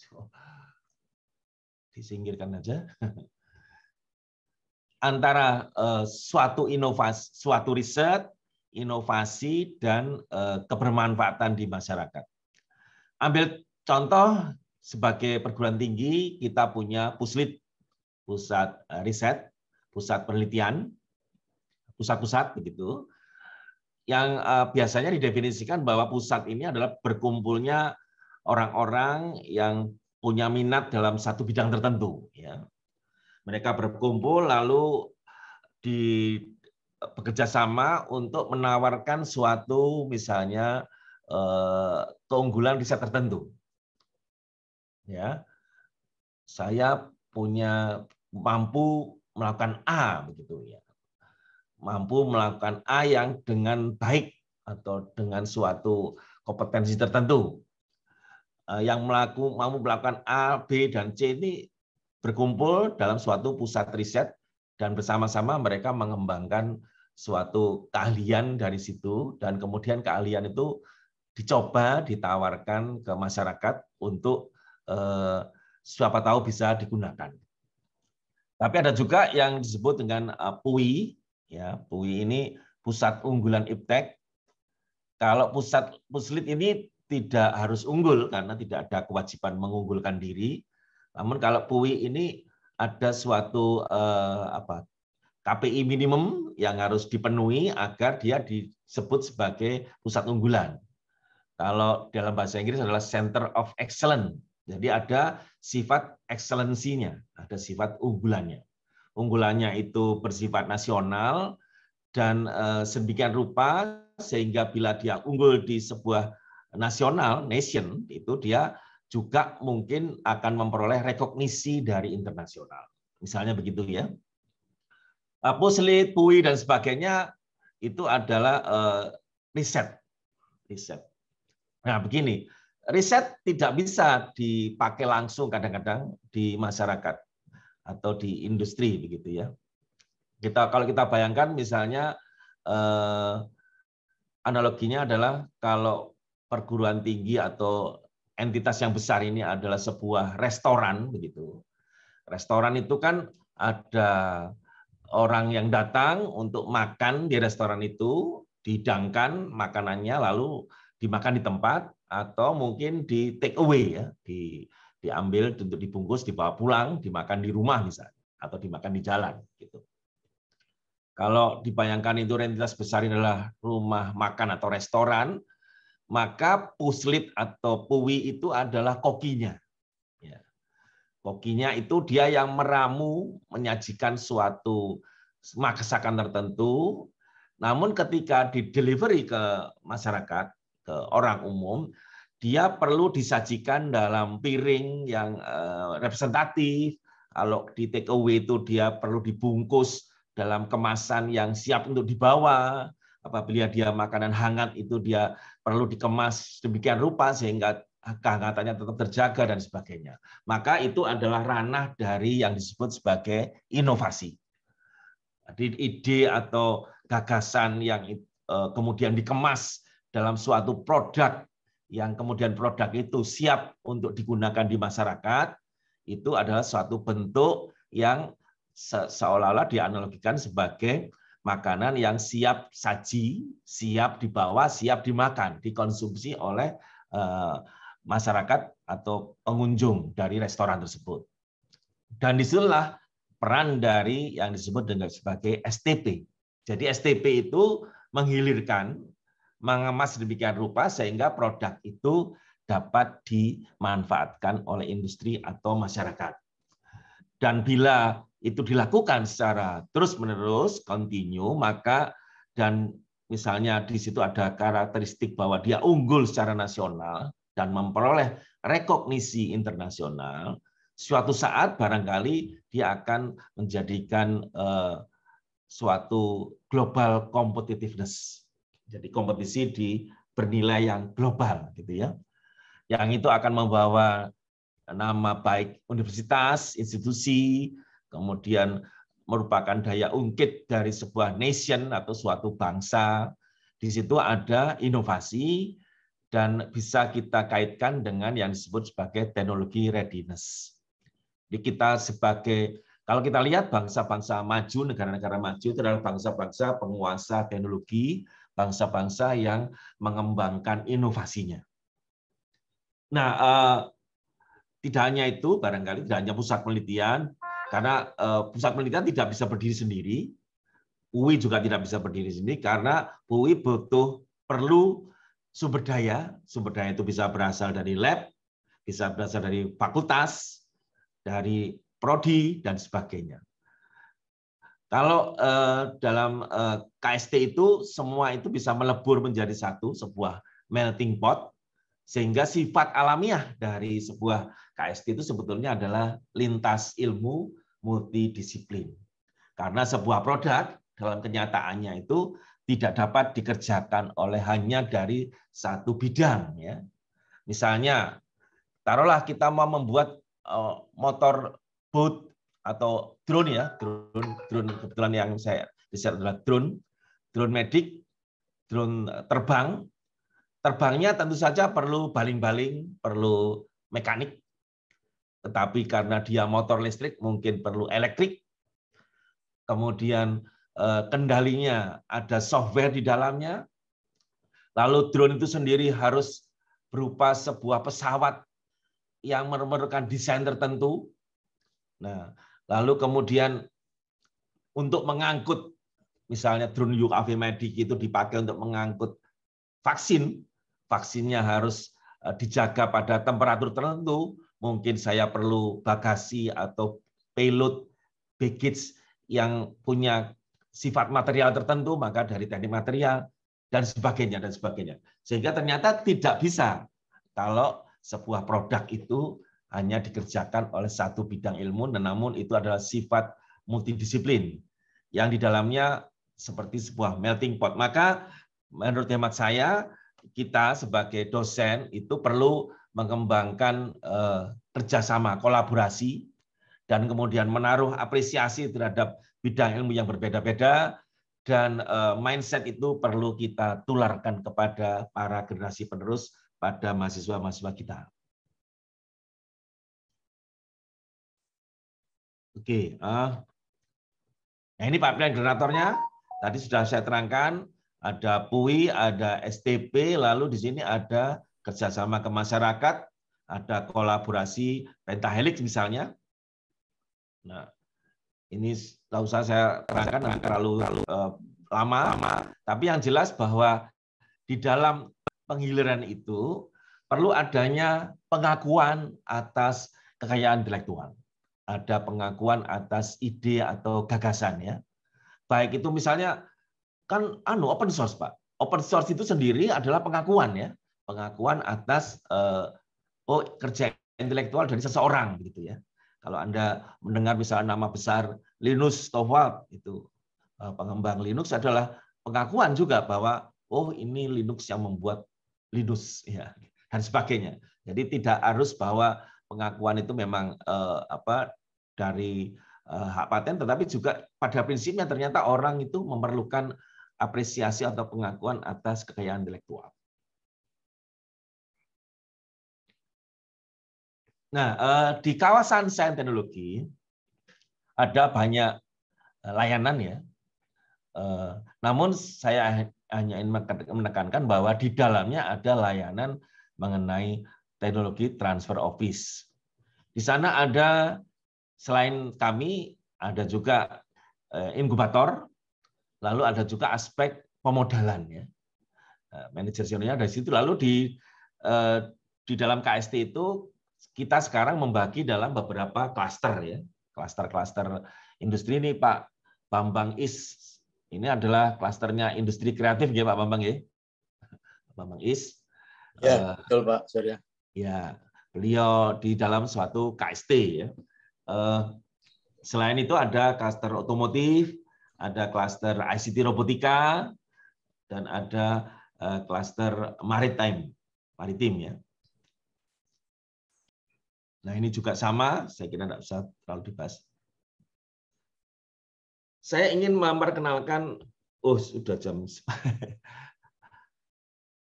S4: disingkirkan aja, antara suatu inovasi, suatu riset, inovasi, dan kebermanfaatan di masyarakat. Ambil contoh sebagai perguruan tinggi, kita punya PUSLID, pusat riset, pusat penelitian, pusat-pusat begitu, yang biasanya didefinisikan bahwa pusat ini adalah berkumpulnya orang-orang yang punya minat dalam satu bidang tertentu. Ya. Mereka berkumpul lalu bekerja sama untuk menawarkan suatu misalnya keunggulan riset tertentu. Ya, saya mampu melakukan A begitu ya, mampu melakukan A yang dengan baik atau dengan suatu kompetensi tertentu. Yang mampu melakukan A, B, dan C ini berkumpul dalam suatu pusat riset dan bersama-sama mereka mengembangkan suatu keahlian dari situ, dan kemudian keahlian itu dicoba ditawarkan ke masyarakat untuk siapa tahu bisa digunakan. Tapi ada juga yang disebut dengan PUI, ya, PUI ini pusat unggulan iptek. Kalau PUSLID ini tidak harus unggul karena tidak ada kewajiban mengunggulkan diri. Namun kalau PUI ini ada suatu KPI minimum yang harus dipenuhi agar dia disebut sebagai pusat unggulan. Kalau dalam bahasa Inggris adalah Center of Excellence. Jadi ada sifat excellensinya, ada sifat unggulannya. Unggulannya itu bersifat nasional dan sedemikian rupa sehingga bila dia unggul di sebuah nation, itu dia juga mungkin akan memperoleh rekognisi dari internasional. Misalnya begitu ya. PUSLID, PUI, dan sebagainya itu adalah riset. Nah begini, riset tidak bisa dipakai langsung kadang-kadang di masyarakat atau di industri begitu ya. Kalau kita bayangkan misalnya analoginya adalah kalau perguruan tinggi atau entitas yang besar ini adalah sebuah restoran begitu. Restoran itu kan ada orang yang datang untuk makan di restoran itu, dihidangkan makanannya lalu dimakan di tempat atau mungkin di take away ya, diambil untuk dibungkus dibawa pulang, dimakan di rumah misalnya atau dimakan di jalan gitu. Kalau dibayangkan itu entitas besar adalah rumah makan atau restoran, maka PUSLID atau PUI itu adalah kokinya. Ya. Kokinya itu dia yang meramu, menyajikan suatu masakan tertentu, namun ketika di-delivery ke masyarakat, ke orang umum, dia perlu disajikan dalam piring yang representatif. Kalau di take away itu dia perlu dibungkus dalam kemasan yang siap untuk dibawa. Apabila dia makanan hangat itu dia perlu dikemas demikian rupa sehingga kehangatannya tetap terjaga dan sebagainya. Maka itu adalah ranah dari yang disebut sebagai inovasi. Jadi ide atau gagasan yang kemudian dikemas dalam suatu produk yang kemudian produk itu siap untuk digunakan di masyarakat, itu adalah suatu bentuk yang seolah-olah dianalogikan sebagai makanan yang siap saji, siap dibawa, siap dimakan, dikonsumsi oleh masyarakat atau pengunjung dari restoran tersebut. Dan disitulah peran dari yang disebut dengan sebagai STP. Jadi STP itu menghilirkan, mengemas demikian rupa sehingga produk itu dapat dimanfaatkan oleh industri atau masyarakat. Dan bila itu dilakukan secara terus-menerus, continue, maka dan misalnya di situ ada karakteristik bahwa dia unggul secara nasional dan memperoleh rekognisi internasional, suatu saat barangkali dia akan menjadikan suatu global competitiveness. Jadi kompetisi bernilai yang global gitu ya. Yang itu akan membawa nama baik universitas, institusi, kemudian merupakan daya ungkit dari sebuah nation atau suatu bangsa. Di situ ada inovasi dan bisa kita kaitkan dengan yang disebut sebagai teknologi readiness. Jadi kita sebagai, kalau kita lihat bangsa-bangsa maju, negara-negara maju itu adalah bangsa-bangsa penguasa teknologi, bangsa-bangsa yang mengembangkan inovasinya. Nah, tidak hanya itu, barangkali tidak hanya pusat penelitian, karena pusat penelitian tidak bisa berdiri sendiri, UI juga tidak bisa berdiri sendiri, karena UI perlu sumber daya itu bisa berasal dari lab, bisa berasal dari fakultas, dari prodi, dan sebagainya. Kalau dalam KST itu, semua itu bisa melebur menjadi satu, sebuah melting pot, sehingga sifat alamiah dari sebuah KST itu sebetulnya adalah lintas ilmu multidisiplin. Karena sebuah produk dalam kenyataannya itu tidak dapat dikerjakan oleh hanya dari satu bidang. Ya. Misalnya, taruhlah kita mau membuat motor boat atau drone ya, drone kebetulan yang saya riset adalah drone medik, drone terbang. Terbangnya tentu saja perlu baling-baling, perlu mekanik. Tetapi karena dia motor listrik mungkin perlu elektrik. Kemudian kendalinya ada software di dalamnya. Lalu drone itu sendiri harus berupa sebuah pesawat yang memerlukan desain tertentu. Nah, lalu kemudian untuk mengangkut, misalnya drone UAV medik itu dipakai untuk mengangkut vaksin. Vaksinnya harus dijaga pada temperatur tertentu. Mungkin saya perlu bagasi atau payload baggage yang punya sifat material tertentu, maka dari teknik material dan sebagainya. Sehingga ternyata tidak bisa kalau sebuah produk itu hanya dikerjakan oleh satu bidang ilmu, namun itu adalah sifat multidisiplin yang di dalamnya seperti sebuah melting pot. Maka menurut hemat saya, kita sebagai dosen itu perlu mengembangkan kerjasama, kolaborasi, dan kemudian menaruh apresiasi terhadap bidang ilmu yang berbeda-beda, dan mindset itu perlu kita tularkan kepada para generasi penerus, pada mahasiswa-mahasiswa kita. Oke, nah ini pipeline generatornya, tadi sudah saya terangkan. Ada PUI, ada STP, lalu di sini ada kerjasama ke masyarakat, ada kolaborasi pentahelix misalnya. Nah, ini tidak usah saya terangkan, nanti terlalu lama. Tapi yang jelas bahwa di dalam penghiliran itu perlu adanya pengakuan atas kekayaan intelektual. Ada pengakuan atas ide atau gagasan ya. Baik itu misalnya kan open source, Pak. Open source itu sendiri adalah pengakuan ya, pengakuan atas kerja intelektual dari seseorang gitu ya. Kalau Anda mendengar misalnya nama besar Linus Torvalds, itu pengembang Linux, adalah pengakuan juga bahwa ini Linux yang membuat Linux ya, dan sebagainya. Jadi tidak harus bahwa pengakuan itu memang dari hak paten, tetapi juga pada prinsipnya ternyata orang itu memerlukan apresiasi atau pengakuan atas kekayaan intelektual. Nah, di kawasan sains teknologi ada banyak layanan ya. Namun saya hanya ingin menekankan bahwa di dalamnya ada layanan mengenai teknologi transfer office. Di sana ada, selain kami, ada juga inkubator, lalu ada juga aspek pemodalan ya. Manajer seniornya dari situ. Lalu di dalam KST itu kita sekarang membagi dalam beberapa klaster ya. Klaster-klaster industri ini Pak Bambang Is. Ini adalah klasternya industri kreatif ya Pak Bambang ya. Bambang Is.
S3: Ya, betul Pak Surya.
S4: Ya, beliau di dalam suatu KST ya. Selain itu ada klaster otomotif, ada klaster ICT robotika, dan ada klaster maritim ya. Nah, ini juga sama, saya kira tidak usah terlalu dibahas. Saya ingin memperkenalkan, sudah jam.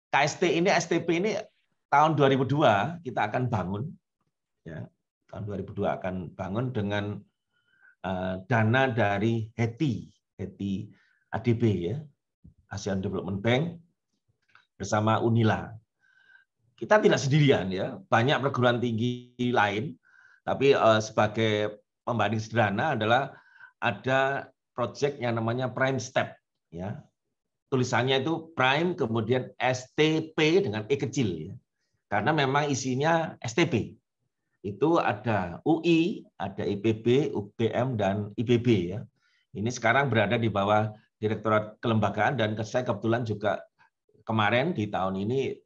S4: KST ini, STP ini tahun 2002 kita akan bangun, ya. Tahun 2002 akan bangun dengan dana dari HETI ADB ya, ASEAN Development Bank bersama Unila. Kita tidak sendirian ya, banyak perguruan tinggi lain, tapi sebagai pembanding sederhana adalah ada proyek yang namanya Prime Step ya. Tulisannya itu Prime kemudian STP dengan E kecil ya. Karena memang isinya STP. Itu ada UI, ada IPB, UGM dan IPB ya. Ini sekarang berada di bawah Direktorat Kelembagaan dan saya kebetulan juga kemarin di tahun ini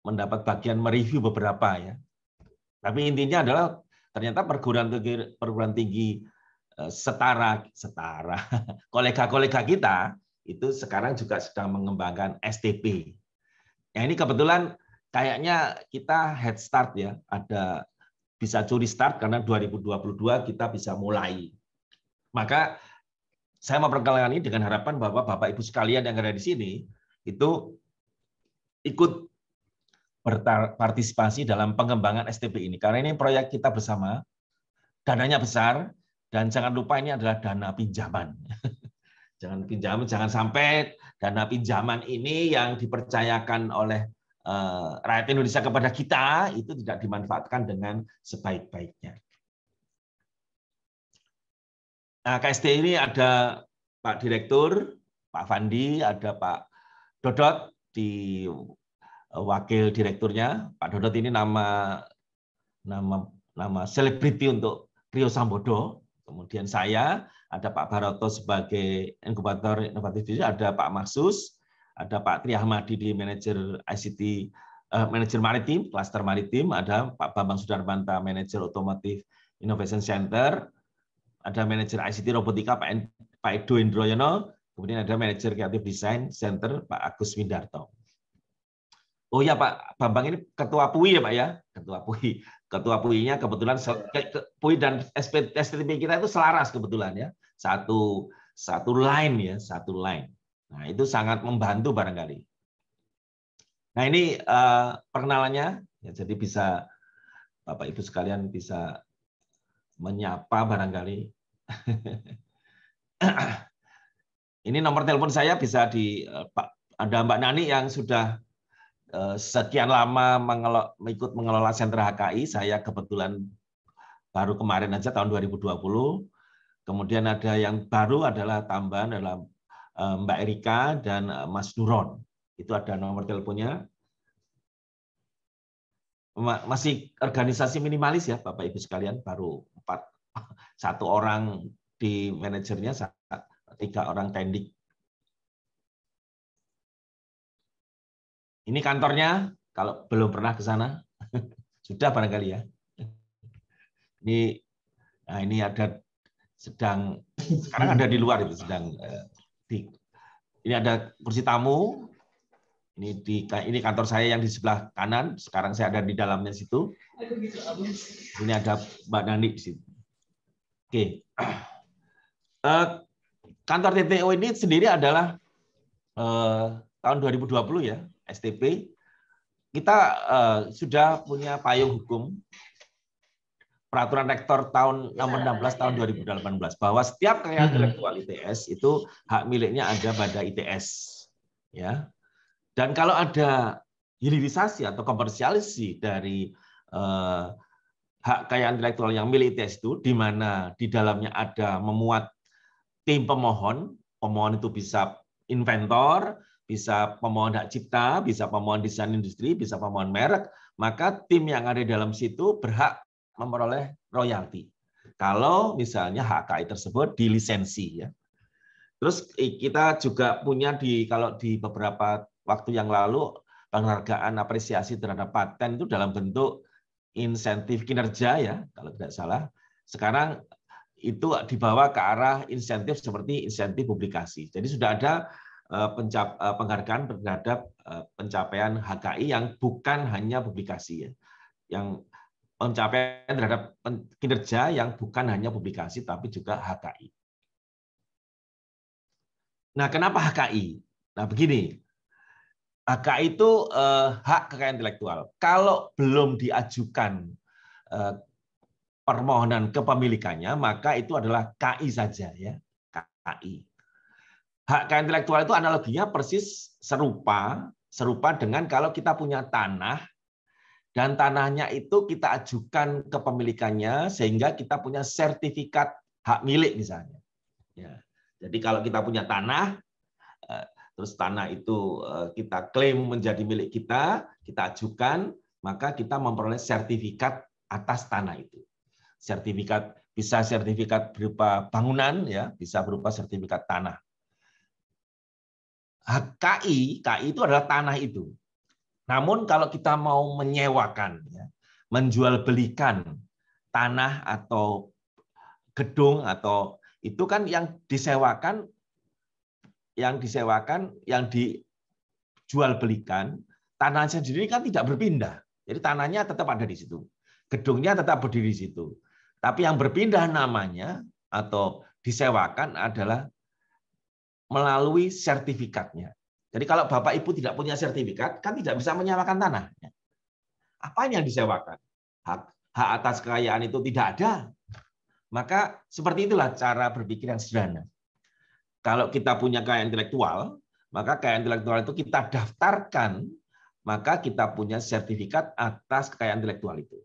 S4: mendapat bagian mereview beberapa ya. Tapi intinya adalah ternyata perguruan tinggi setara kolega-kolega kita itu sekarang juga sedang mengembangkan STP. Ya ini kebetulan kayaknya kita head start ya, ada bisa curi start karena 2022 kita bisa mulai. Maka saya memperkenalkan ini dengan harapan bahwa Bapak Ibu sekalian yang ada di sini itu ikut berpartisipasi dalam pengembangan STP ini. Karena ini proyek kita bersama, dananya besar, dan jangan lupa ini adalah dana pinjaman. Jangan sampai dana pinjaman ini yang dipercayakan oleh rakyat Indonesia kepada kita, itu tidak dimanfaatkan dengan sebaik-baiknya. Nah, KST ini ada Pak Direktur, Pak Fandi, ada Pak Dodot di wakil direkturnya. Pak Dodot ini nama selebriti untuk Trio Sambodo. Kemudian saya, ada Pak Baroto sebagai inkubator inovatif, ada Pak Maksus, ada Pak Tri Ahmadi di manajer ICT, manajer maritim, klaster maritim, ada Pak Bambang Sudarmanta, manajer otomotif Innovation Center, ada manajer ICT robotika Pak Edo Indroyono, kemudian ada manajer Creative Design Center Pak Agus Windarto. Oh ya Pak Bambang ini ketua PUI ya Pak ya, ketua PUI. Ketua PUI-nya kebetulan PUI dan STP kita itu selaras kebetulan ya, satu line ya, satu line. Nah itu sangat membantu barangkali. Nah ini perkenalannya, ya, jadi bisa Bapak Ibu sekalian bisa menyapa barangkali. Ini nomor telepon saya bisa ada Mbak Nani yang sudah sekian lama ikut mengelola sentra HKI. Saya kebetulan baru kemarin aja tahun 2020. Kemudian ada yang baru adalah tambahan adalah Mbak Erika dan Mas Nuron. Itu ada nomor teleponnya. Masih organisasi minimalis ya Bapak Ibu sekalian, baru 1 orang di manajernya, 3 orang tendik. Ini kantornya, kalau belum pernah ke sana, sudah barangkali ya. Ini ada sekarang ada di luar itu ini ada kursi tamu. Ini kantor saya yang di sebelah kanan. Sekarang saya ada di dalamnya situ. Ini ada Mbak Nani di situ. Oke. Kantor TTO ini sendiri adalah tahun 2020 ya. STP, kita sudah punya payung hukum peraturan rektor nomor 16 tahun 2018 bahwa setiap kekayaan intelektual ITS itu hak miliknya ada pada ITS, ya. Dan kalau ada hilirisasi atau komersialisasi dari hak kekayaan intelektual yang milik ITS itu, di mana di dalamnya ada memuat tim pemohon itu bisa inventor, bisa pemohon hak cipta, bisa pemohon desain industri, bisa pemohon merek, maka tim yang ada di dalam situ berhak memperoleh royalti. Kalau misalnya HKI tersebut dilisensi ya. Terus kita juga punya kalau di beberapa waktu yang lalu penghargaan apresiasi terhadap paten itu dalam bentuk insentif kinerja ya, kalau tidak salah. Sekarang itu dibawa ke arah insentif seperti insentif publikasi. Jadi sudah ada penghargaan terhadap pencapaian HKI yang bukan hanya publikasi, ya, yang pencapaian terhadap kinerja yang bukan hanya publikasi tapi juga HKI. Nah, kenapa HKI? Nah, begini, HKI itu hak kekayaan intelektual. Kalau belum diajukan permohonan kepemilikannya, maka itu adalah KI saja, ya, KI. Hak kekayaan intelektual itu analoginya persis serupa dengan kalau kita punya tanah dan tanahnya itu kita ajukan kepemilikannya sehingga kita punya sertifikat hak milik misalnya. Ya. Jadi kalau kita punya tanah, terus tanah itu kita klaim menjadi milik kita ajukan, maka kita memperoleh sertifikat atas tanah itu. Sertifikat bisa sertifikat berupa bangunan, ya, bisa berupa sertifikat tanah. KI itu adalah tanah itu. Namun kalau kita mau menyewakan, ya, menjual belikan tanah atau gedung atau itu kan yang disewakan, yang dijual belikan, tanahnya sendiri kan tidak berpindah. Jadi tanahnya tetap ada di situ, gedungnya tetap berdiri di situ. Tapi yang berpindah namanya atau disewakan adalah melalui sertifikatnya. Jadi kalau Bapak Ibu tidak punya sertifikat, kan tidak bisa menyewakan tanah. Apa yang disewakan? Hak atas kekayaan itu tidak ada. Maka seperti itulah cara berpikir yang sederhana. Kalau kita punya kekayaan intelektual, maka kekayaan intelektual itu kita daftarkan, maka kita punya sertifikat atas kekayaan intelektual itu.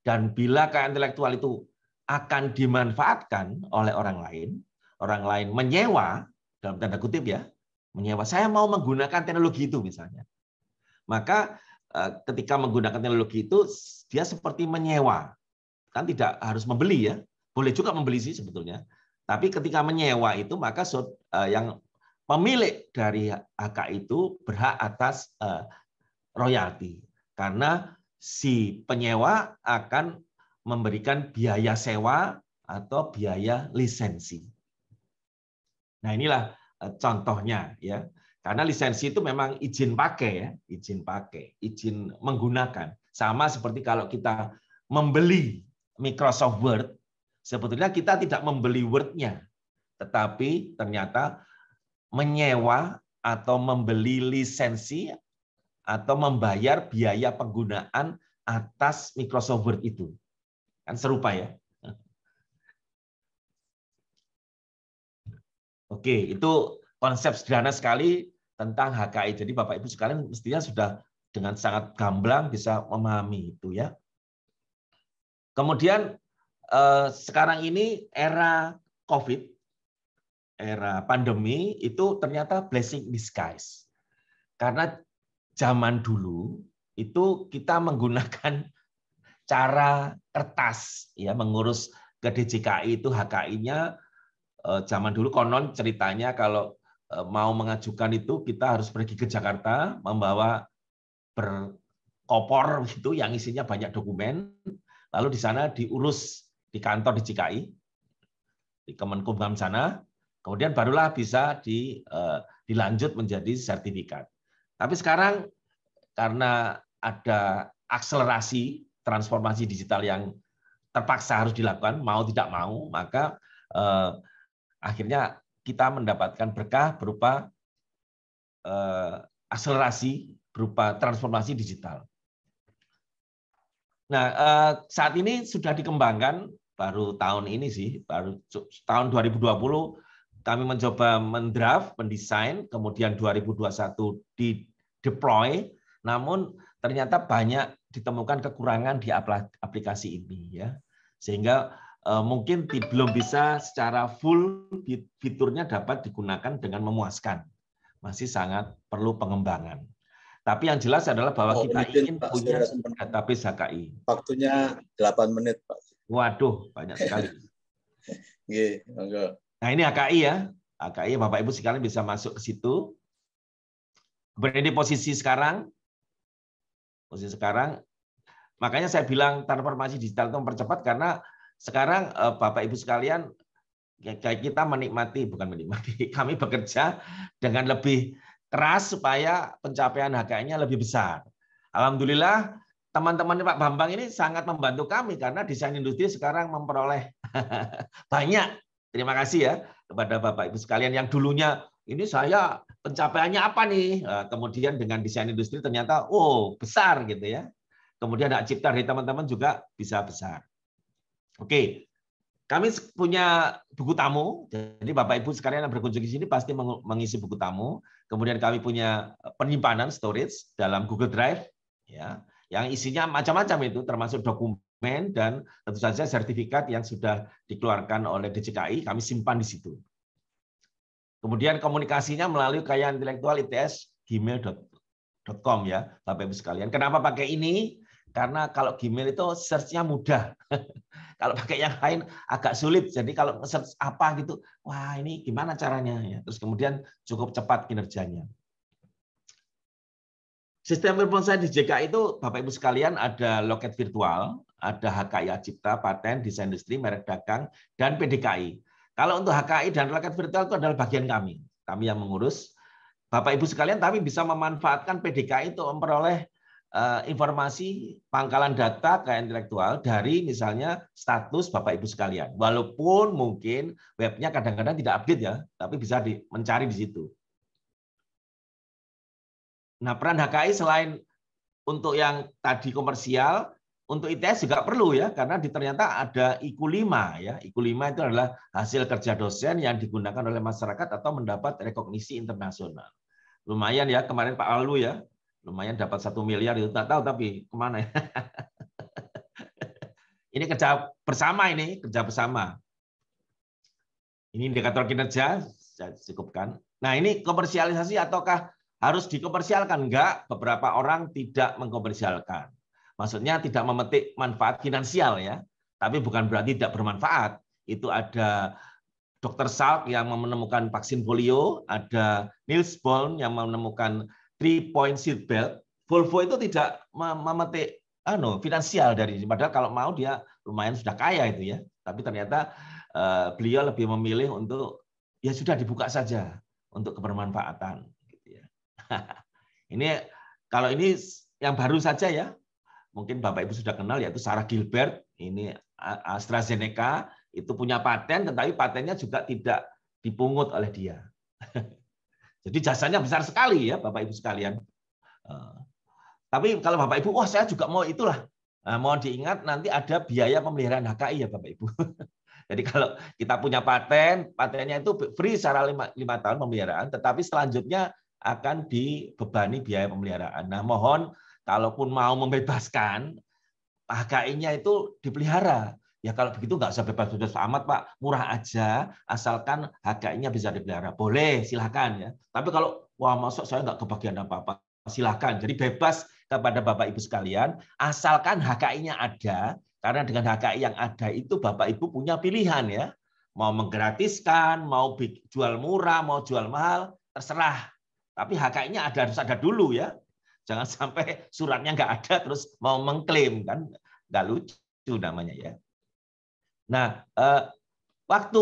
S4: Dan bila kekayaan intelektual itu akan dimanfaatkan oleh orang lain menyewa, dalam tanda kutip ya, menyewa, saya mau menggunakan teknologi itu misalnya. Maka ketika menggunakan teknologi itu, dia seperti menyewa. Kan tidak harus membeli, ya. Boleh juga membeli sih sebetulnya. Tapi ketika menyewa itu, maka yang pemilik dari HK itu berhak atas royalti. Karena si penyewa akan memberikan biaya sewa atau biaya lisensi. Nah, inilah contohnya, ya. Karena lisensi itu memang izin pakai, ya, izin menggunakan. Sama seperti kalau kita membeli Microsoft Word, sebetulnya kita tidak membeli Word-nya, tetapi ternyata menyewa atau membeli lisensi atau membayar biaya penggunaan atas Microsoft Word itu. Kan serupa, ya. Oke, itu konsep sederhana sekali tentang HKI. Jadi Bapak Ibu sekalian mestinya sudah dengan sangat gamblang bisa memahami itu, ya. Kemudian sekarang ini era COVID, era pandemi itu ternyata blessing in disguise. Karena zaman dulu itu kita menggunakan cara kertas, ya, mengurus ke DJKI itu HKI-nya. Zaman dulu konon ceritanya kalau mau mengajukan itu kita harus pergi ke Jakarta membawa berkopor gitu yang isinya banyak dokumen, lalu di sana diurus di kantor DJKI di Kemenkumham sana, kemudian barulah bisa dilanjut menjadi sertifikat. Tapi sekarang karena ada akselerasi transformasi digital yang terpaksa harus dilakukan mau tidak mau, maka akhirnya kita mendapatkan berkah berupa akselerasi berupa transformasi digital. Nah, saat ini sudah dikembangkan, baru tahun ini sih, baru tahun 2020 kami mencoba mendraft, mendesain, kemudian 2021 di-deploy, namun ternyata banyak ditemukan kekurangan di aplikasi ini, ya. Sehingga mungkin belum bisa secara full fiturnya dapat digunakan dengan memuaskan. Masih sangat perlu pengembangan. Tapi yang jelas adalah bahwa kita ingin Pak, punya database HKI.
S3: Waktunya 8 menit, Pak.
S4: Waduh, banyak sekali.
S3: Nah,
S4: ini HKI, ya. HKI, Bapak Ibu sekalian bisa masuk ke situ. Kemudian di posisi sekarang, makanya saya bilang transformasi digital itu mempercepat karena sekarang Bapak Ibu sekalian, kita bukan menikmati, kami bekerja dengan lebih keras supaya pencapaian HKI-nya lebih besar. Alhamdulillah teman-teman Pak Bambang ini sangat membantu kami karena desain industri sekarang memperoleh banyak. Terima kasih ya kepada Bapak Ibu sekalian yang dulunya ini saya pencapaiannya apa nih? Kemudian dengan desain industri ternyata besar gitu ya. Kemudian hak cipta dari teman-teman juga bisa besar. Oke. Kami punya buku tamu, jadi Bapak Ibu sekalian yang berkunjung di sini pasti mengisi buku tamu. Kemudian kami punya penyimpanan storage dalam Google Drive, ya, yang isinya macam-macam itu, termasuk dokumen dan tentu saja sertifikat yang sudah dikeluarkan oleh DJKI, kami simpan di situ. Kemudian komunikasinya melalui kekayaan intelektual ITS gmail.com ya, Bapak Ibu sekalian. Kenapa pakai ini? Karena kalau Gmail itu search-nya mudah. Kalau pakai yang lain agak sulit. Jadi kalau search apa gitu, wah ini gimana caranya ya. Terus kemudian cukup cepat kinerjanya. Sistem informasi di JKI itu Bapak Ibu sekalian ada loket virtual, ada HKI Cipta, paten, desain industri, merek dagang, dan PDKI. Kalau untuk HKI dan loket virtual itu adalah bagian kami. Kami yang mengurus. Bapak Ibu sekalian tapi bisa memanfaatkan PDKI untuk memperoleh informasi pangkalan data kekayaan intelektual dari misalnya status Bapak Ibu sekalian. Walaupun mungkin webnya kadang-kadang tidak update ya, tapi bisa mencari di situ. Nah, peran HKI selain untuk yang tadi komersial, untuk ITS juga perlu ya, karena ternyata ada IQ 5 ya. IQ 5 itu adalah hasil kerja dosen yang digunakan oleh masyarakat atau mendapat rekognisi internasional. Lumayan ya, kemarin Pak Alu ya, lumayan dapat 1 miliar itu, tak tahu tapi kemana ya. Ini kerja bersama ini, kerja bersama. Ini indikator kinerja, saya cukupkan. Nah ini komersialisasi ataukah harus dikomersialkan? Enggak, beberapa orang tidak mengkomersialkan. Maksudnya tidak memetik manfaat finansial ya, tapi bukan berarti tidak bermanfaat. Itu ada Dr. Salk yang menemukan vaksin polio, ada Niels Bohr yang menemukan 3-point seatbelt. Volvo itu tidak memetik finansial dari ini. Padahal kalau mau dia lumayan sudah kaya itu ya. Tapi ternyata beliau lebih memilih untuk ya sudah dibuka saja untuk kebermanfaatan. Gitu ya. Ini kalau ini yang baru saja ya. Mungkin Bapak Ibu sudah kenal yaitu Sarah Gilbert. Ini AstraZeneca itu punya paten, tetapi patennya juga tidak dipungut oleh dia. Jadi jasanya besar sekali ya Bapak Ibu sekalian. Tapi kalau Bapak Ibu, wah saya juga mau itulah. Nah, mohon diingat nanti ada biaya pemeliharaan HKI ya Bapak Ibu. Jadi kalau kita punya paten, patennya itu free secara 5 tahun pemeliharaan, tetapi selanjutnya akan dibebani biaya pemeliharaan. Nah mohon kalaupun mau membebaskan, HKI-nya itu dipelihara. Ya kalau begitu nggak usah bebas-bebas amat Pak, murah aja, asalkan HKI-nya bisa dipelihara. Boleh, silakan ya. Tapi kalau wah masuk saya nggak kebagian apa-apa, silakan. Jadi bebas kepada Bapak Ibu sekalian, asalkan HKI-nya ada, karena dengan HKI yang ada itu Bapak Ibu punya pilihan ya. Mau menggratiskan, mau jual murah, mau jual mahal, terserah. Tapi HKI-nya harus ada dulu ya. Jangan sampai suratnya nggak ada terus mau mengklaim kan, nggak lucu namanya ya. Nah, waktu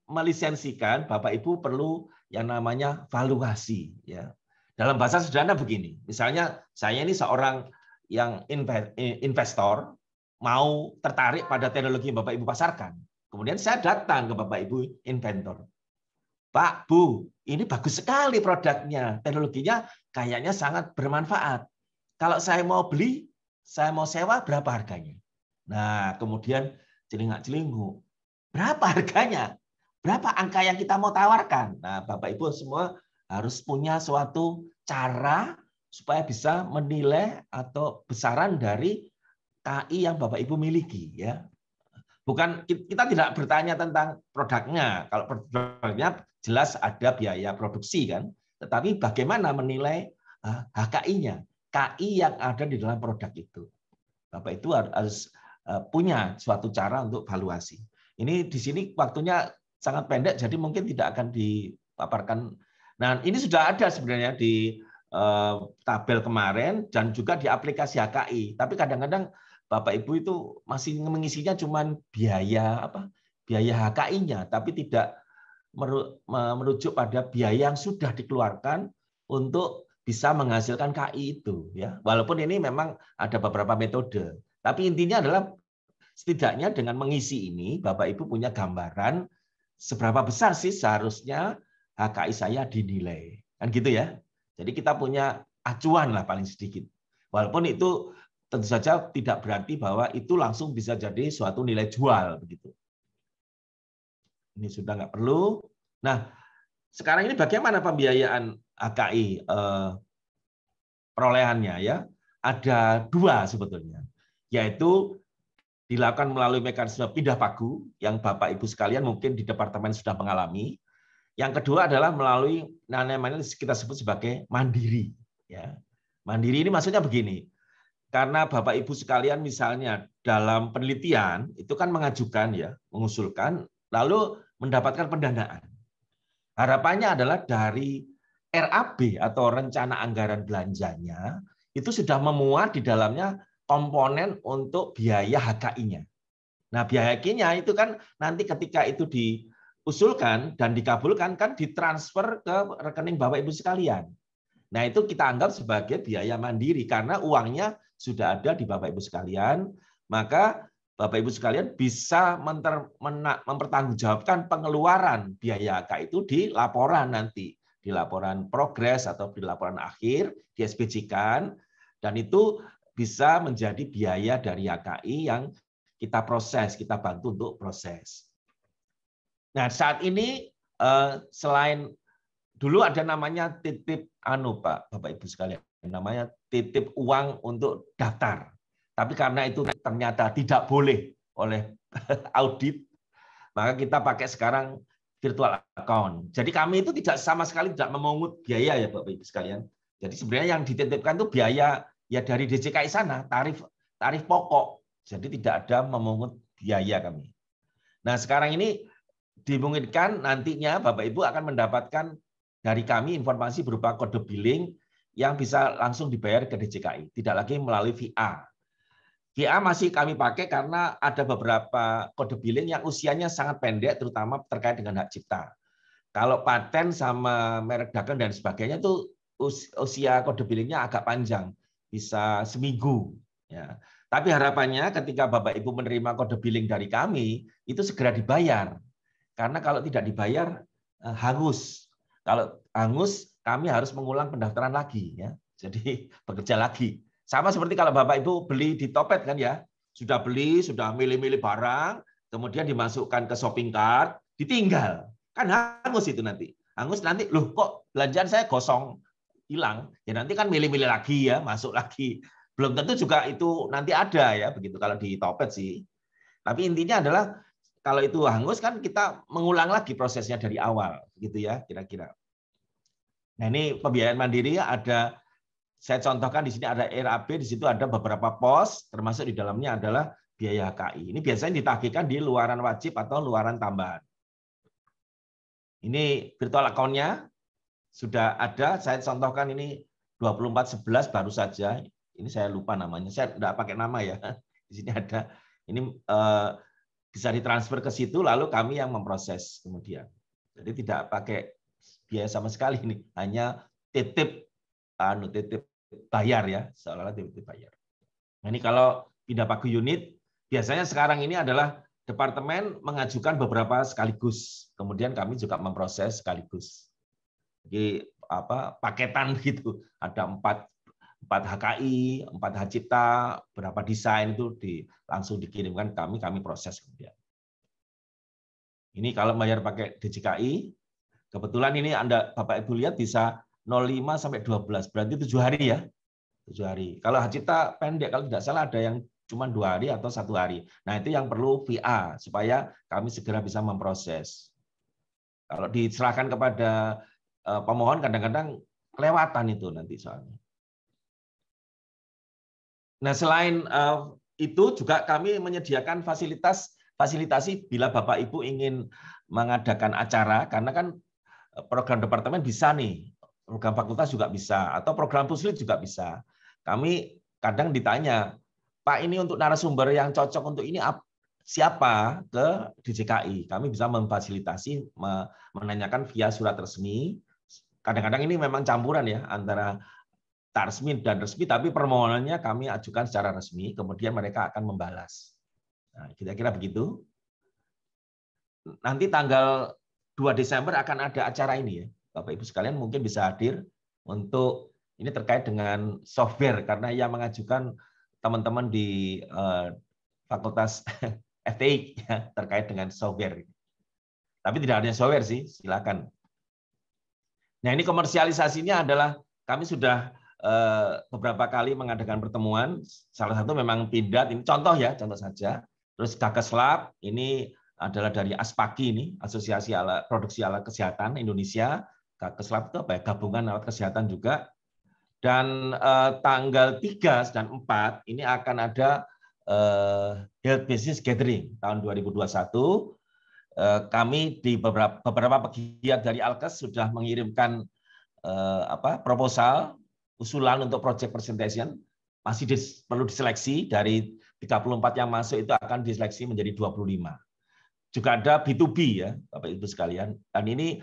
S4: melisensikan, Bapak Ibu perlu yang namanya valuasi. Ya. Dalam bahasa sederhana begini, misalnya saya ini seorang yang investor, mau tertarik pada teknologi yang Bapak Ibu pasarkan. Kemudian saya datang ke Bapak Ibu inventor. Pak, Bu, ini bagus sekali produknya, teknologinya kayaknya sangat bermanfaat. Kalau saya mau beli, saya mau sewa, berapa harganya? Nah, kemudian celingak-celinguk. Berapa harganya? Berapa angka yang kita mau tawarkan? Nah, Bapak Ibu semua harus punya suatu cara supaya bisa menilai atau besaran dari KI yang Bapak Ibu miliki. Ya, bukan kita tidak bertanya tentang produknya. Kalau produknya jelas ada biaya produksi kan, tetapi bagaimana menilai HKI-nya, KI yang ada di dalam produk itu. Bapak itu harus punya suatu cara untuk valuasi. Ini di sini waktunya sangat pendek, jadi mungkin tidak akan dipaparkan. Nah, ini sudah ada sebenarnya di tabel kemarin dan juga di aplikasi HKI. Tapi kadang-kadang Bapak Ibu itu masih mengisinya cuman biaya biaya HKI-nya, tapi tidak merujuk pada biaya yang sudah dikeluarkan untuk bisa menghasilkan KI itu, ya. Walaupun ini memang ada beberapa metode, tapi intinya adalah setidaknya dengan mengisi ini Bapak Ibu punya gambaran seberapa besar sih seharusnya HKI saya dinilai, kan gitu ya. Jadi kita punya acuan lah paling sedikit. Walaupun itu tentu saja tidak berarti bahwa itu langsung bisa jadi suatu nilai jual begitu. Ini sudah nggak perlu. Nah, sekarang ini bagaimana pembiayaan HKI perolehannya ya? Ada dua sebetulnya, yaitu dilakukan melalui mekanisme pindah pagu yang Bapak Ibu sekalian mungkin di departemen sudah mengalami. Yang kedua adalah melalui namanya kita sebut sebagai mandiri. Ya, mandiri ini maksudnya begini. Karena Bapak Ibu sekalian misalnya dalam penelitian itu kan mengajukan ya, mengusulkan lalu mendapatkan pendanaan. Harapannya adalah dari RAB atau rencana anggaran belanjanya itu sudah memuat di dalamnya komponen untuk biaya HKI-nya. Nah, biaya HKI-nya itu kan nanti ketika itu diusulkan dan dikabulkan kan ditransfer ke rekening Bapak Ibu sekalian. Nah, itu kita anggap sebagai biaya mandiri karena uangnya sudah ada di Bapak Ibu sekalian, maka Bapak Ibu sekalian bisa mempertanggungjawabkan pengeluaran biaya HKI itu di laporan nanti, di laporan progres atau di laporan akhir, di SPJ-kan, dan itu bisa menjadi biaya dari HKI yang kita proses, kita bantu untuk proses. Nah, saat ini selain dulu ada namanya titip Pak, Bapak Ibu sekalian, namanya titip uang untuk daftar. Tapi karena itu ternyata tidak boleh oleh audit, maka kita pakai sekarang virtual account. Jadi kami itu tidak sama sekali tidak memungut biaya ya Bapak Ibu sekalian. Jadi sebenarnya yang dititipkan itu biaya ya dari DJKI sana, tarif pokok. Jadi tidak ada memungut biaya kami. Nah, sekarang ini dimungkinkan nantinya Bapak Ibu akan mendapatkan dari kami informasi berupa kode billing yang bisa langsung dibayar ke DJKI, tidak lagi melalui VA. VA masih kami pakai karena ada beberapa kode billing yang usianya sangat pendek, terutama terkait dengan hak cipta. Kalau paten sama merek dagang dan sebagainya itu usia kode billingnya agak panjang, bisa seminggu. Ya. Tapi harapannya ketika Bapak Ibu menerima kode billing dari kami, itu segera dibayar. Karena kalau tidak dibayar, hangus. Kalau hangus, kami harus mengulang pendaftaran lagi. Ya. Jadi bekerja lagi. Sama seperti kalau Bapak Ibu beli di Topet kan ya, sudah beli, sudah milih-milih barang, kemudian dimasukkan ke shopping cart, ditinggal. Kan hangus itu nanti. Hangus nanti, loh kok belanjaan saya gosong, hilang. Ya nanti kan milih-milih lagi ya, masuk lagi. Belum tentu juga itu nanti ada ya, begitu kalau di Topet sih. Tapi intinya adalah kalau itu hangus kan kita mengulang lagi prosesnya dari awal, gitu ya kira-kira. Nah ini pembiayaan mandiri ada, saya contohkan di sini ada RAB, di situ ada beberapa pos, termasuk di dalamnya adalah biaya HKI. Ini biasanya ditagihkan di luaran wajib atau luaran tambahan. Ini virtual account-nya sudah ada, saya contohkan ini 2411 baru saja. Ini saya lupa namanya, saya tidak pakai nama ya. Di sini ada, ini bisa ditransfer ke situ, lalu kami yang memproses kemudian. Jadi tidak pakai biaya sama sekali ini, hanya titip bayar ya, seolah-olah titip bayar. Nah, ini kalau pindah pagu unit, biasanya sekarang ini adalah departemen mengajukan beberapa sekaligus, kemudian kami juga memproses sekaligus. Jadi paketan gitu, ada 4 HKI, 4 hak cipta, berapa desain itu langsung dikirimkan kami proses kemudian. Ini kalau bayar pakai DJKI, kebetulan ini Anda Bapak Ibu lihat bisa 05 sampai 12, berarti 7 hari ya. 7 hari. Kalau hak cipta pendek, kalau tidak salah ada yang cuma 2 hari atau 1 hari. Nah, itu yang perlu VA supaya kami segera bisa memproses. Kalau diserahkan kepada pemohon kadang-kadang kelewatan itu nanti soalnya. Nah, selain itu juga kami menyediakan fasilitasi bila Bapak Ibu ingin mengadakan acara, karena kan program departemen bisa nih, program fakultas juga bisa, atau program puslit juga bisa. Kami kadang ditanya, Pak ini untuk narasumber yang cocok untuk ini siapa ke DJKI. Kami bisa memfasilitasi, menanyakan via surat resmi. Kadang-kadang ini memang campuran ya antara tak resmi dan resmi, tapi permohonannya kami ajukan secara resmi, kemudian mereka akan membalas. Nah, kira-kira begitu. Nanti tanggal 2 Desember akan ada acara ini ya. Bapak Ibu sekalian mungkin bisa hadir untuk ini terkait dengan software, karena yang mengajukan teman-teman di Fakultas FTI ya, terkait dengan software. Tapi tidak hanya software sih, silakan. Nah, ini komersialisasinya adalah kami sudah beberapa kali mengadakan pertemuan. Salah satu memang Pindad, ini contoh ya, contoh saja. Terus Gakeslab, ini adalah dari ASPAKI, ini Asosiasi Produksi Alat Kesehatan Indonesia. Gakeslab itu apa ya? Gabungan alat kesehatan juga. Dan tanggal 3 dan 4 ini akan ada Health Business Gathering tahun 2021. Kami di beberapa pegiat dari Alkes sudah mengirimkan proposal usulan untuk project presentation. Masih perlu diseleksi, dari 34 yang masuk itu akan diseleksi menjadi 25. Juga ada B2B ya, Bapak Ibu sekalian. Dan ini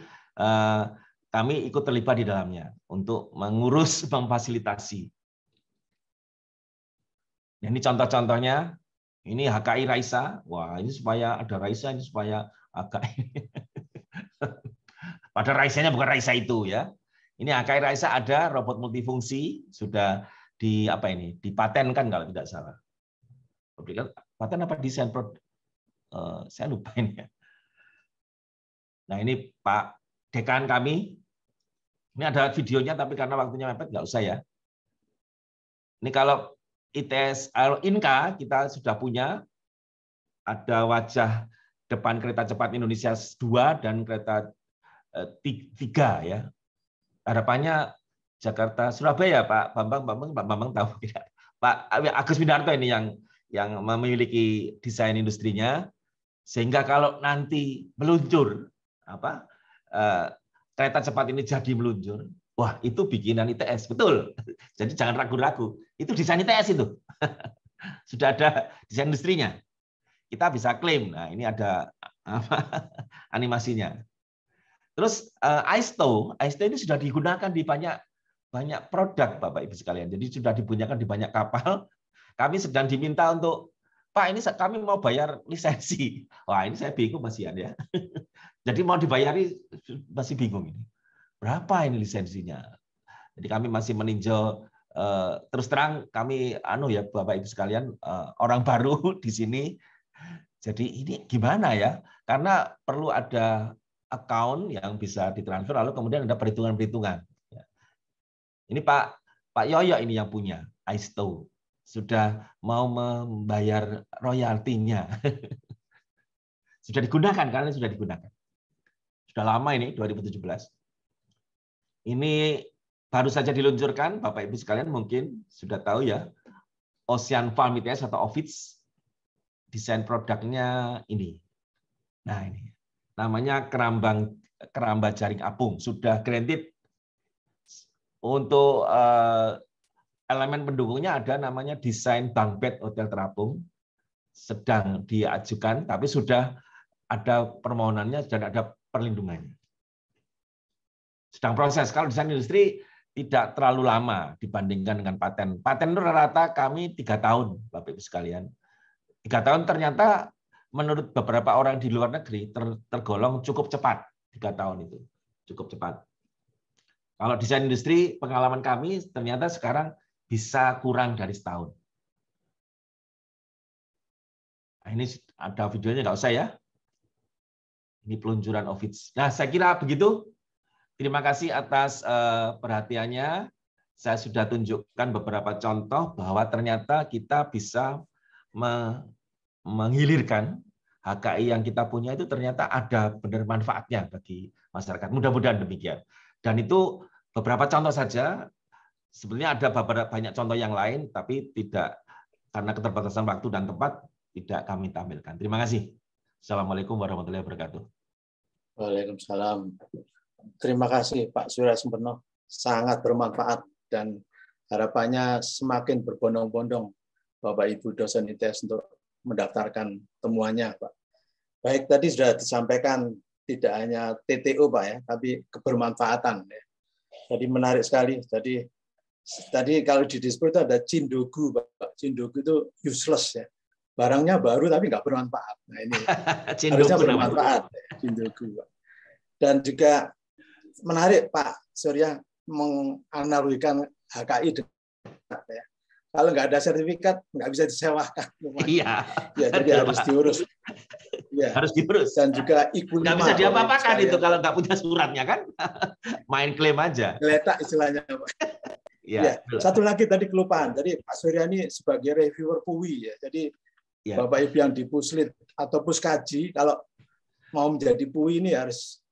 S4: kami ikut terlibat di dalamnya untuk mengurus, memfasilitasi. Nah, ini contoh-contohnya. Ini HKI Raisa. Wah, ini supaya ada Raisa, ini supaya HKI. Pada Raisanya bukan Raisa itu ya. Ini HKI Raisa ada robot multifungsi, sudah dipatenkan kalau tidak salah. Paten apa desain produk? Saya lupa ini ya. Nah, ini Pak Dekan kami. Ini ada videonya, tapi karena waktunya mepet nggak usah ya. Ini kalau ITS INKA kita sudah punya, ada wajah depan kereta cepat Indonesia 2 dan kereta 3 ya. Harapannya Jakarta Surabaya, Pak Bambang tahu tidak? Pak Agus Windarto ini yang memiliki desain industrinya, sehingga kalau nanti meluncur kereta cepat ini jadi meluncur, wah itu bikinan ITS, betul. Jadi jangan ragu-ragu, itu desain ITS itu. Sudah ada desain industrinya. Kita bisa klaim. Nah, ini ada animasinya. Terus Aisto ini sudah digunakan di banyak produk, Bapak Ibu sekalian. Jadi sudah digunakan di banyak kapal. Kami sedang diminta untuk, Pak, ini kami mau bayar lisensi. Wah, ini saya bingung Mas Ian ya. Jadi mau dibayari masih bingung ini. Berapa ini lisensinya? Jadi kami masih meninjau. Terus terang kami ya Bapak Ibu sekalian, orang baru di sini. Jadi ini gimana ya? Karena perlu ada account yang bisa ditransfer, lalu kemudian ada perhitungan-perhitungan. Ini Pak Yoyo ini yang punya Aisto, sudah mau membayar royaltinya. Sudah digunakan, karena sudah digunakan. Sudah lama ini, 2017. Ini baru saja diluncurkan, Bapak Ibu sekalian mungkin sudah tahu ya, Ocean Farm ITS atau OVITS, desain produknya ini. Nah ini, namanya keramba jaring apung, sudah granted. Untuk elemen pendukungnya ada namanya desain bunk bed hotel terapung, sedang diajukan, tapi sudah ada permohonannya dan ada perlindungannya. Sedang proses. Kalau desain industri tidak terlalu lama dibandingkan dengan paten. Paten itu rata-rata kami 3 tahun, Bapak Ibu sekalian. 3 tahun ternyata menurut beberapa orang di luar negeri tergolong cukup cepat. 3 tahun itu cukup cepat. Kalau desain industri, pengalaman kami ternyata sekarang bisa kurang dari setahun. Nah, ini ada videonya, nggak usah ya. Ini peluncuran OVITS. Nah, saya kira begitu. Terima kasih atas perhatiannya. Saya sudah tunjukkan beberapa contoh bahwa ternyata kita bisa menghilirkan HKI yang kita punya itu ternyata ada benar manfaatnya bagi masyarakat. Mudah-mudahan demikian. Dan itu beberapa contoh saja. Sebenarnya ada banyak contoh yang lain, tapi tidak, karena keterbatasan waktu dan tempat tidak kami tampilkan. Terima kasih. Assalamualaikum warahmatullahi wabarakatuh.
S3: Waalaikumsalam. Terima kasih Pak Surya Sumberno. Sangat bermanfaat dan harapannya semakin berbondong-bondong Bapak Ibu dosen ITS untuk mendaftarkan temuannya, Pak. Baik, tadi sudah disampaikan tidak hanya TTO, Pak ya, tapi kebermanfaatan. Ya. Jadi menarik sekali. Jadi tadi kalau di display itu ada Cindogu, Pak. Cindogu itu useless ya. Barangnya baru tapi nggak bermanfaat. Nah ini harusnya bermanfaat. Cindogu, Pak. Dan juga menarik Pak Surya menganalogikan HKI dengan ya. Kalau nggak ada sertifikat nggak bisa disewakan.
S4: Iya.
S3: Ya, jadi harus diurus. Ya.
S4: Harus diurus.
S3: Dan juga IKU 5.
S4: Nggak bisa diapa-apakan itu kalau nggak punya suratnya kan. Main klaim aja.
S3: Geletak istilahnya, Pak.
S4: Ya.
S3: Satu lagi tadi kelupaan. Jadi Pak Surya ini sebagai reviewer PUI ya. Jadi ya. Bapak Ibu yang di Puslit atau Puskaji kalau mau menjadi PUI ini harus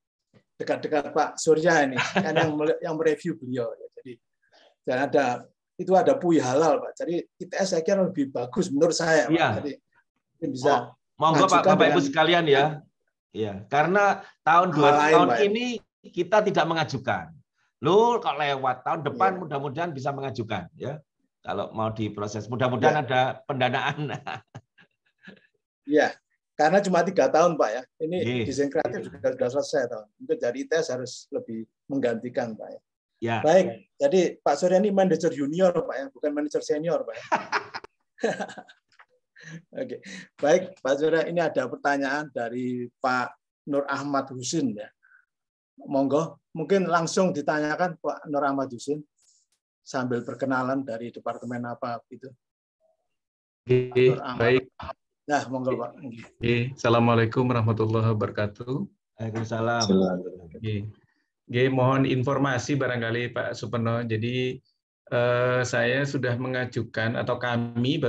S3: dekat-dekat Pak Surya ini kan yang mereview beliau ya. Jadi dan ada PUI halal, Pak. Jadi ITS saya kira lebih bagus menurut saya, Pak.
S4: Ya.
S3: Jadi bisa
S4: monggo Bapak Ibu sekalian ya. Iya, karena tahun ini kita tidak mengajukan. Loh, kalau lewat tahun depan mudah-mudahan bisa mengajukan ya. Kalau mau diproses, mudah-mudahan ada pendanaan.
S3: Iya, karena cuma 3 tahun, Pak ya. Ini desain kreatif juga sudah selesai tahun. Mungkin dari ITS harus lebih menggantikan, Pak ya.
S4: Ya.
S3: Baik, jadi Pak Surya ini manajer junior, Pak ya, bukan manajer senior, Pak ya. Oke, baik Pak Surya, ini ada pertanyaan dari Pak Nur Ahmad Husin ya. Monggo, mungkin langsung ditanyakan Pak Nur Ahmad Husin sambil perkenalan dari departemen apa gitu.
S5: Oke, baik.
S3: Nah, monggo Pak.
S5: Oke, Assalamualaikum warahmatullahi wabarakatuh.
S4: Waalaikumsalam.
S5: Oke, mohon informasi barangkali Pak Suparno. Jadi saya sudah mengajukan atau kami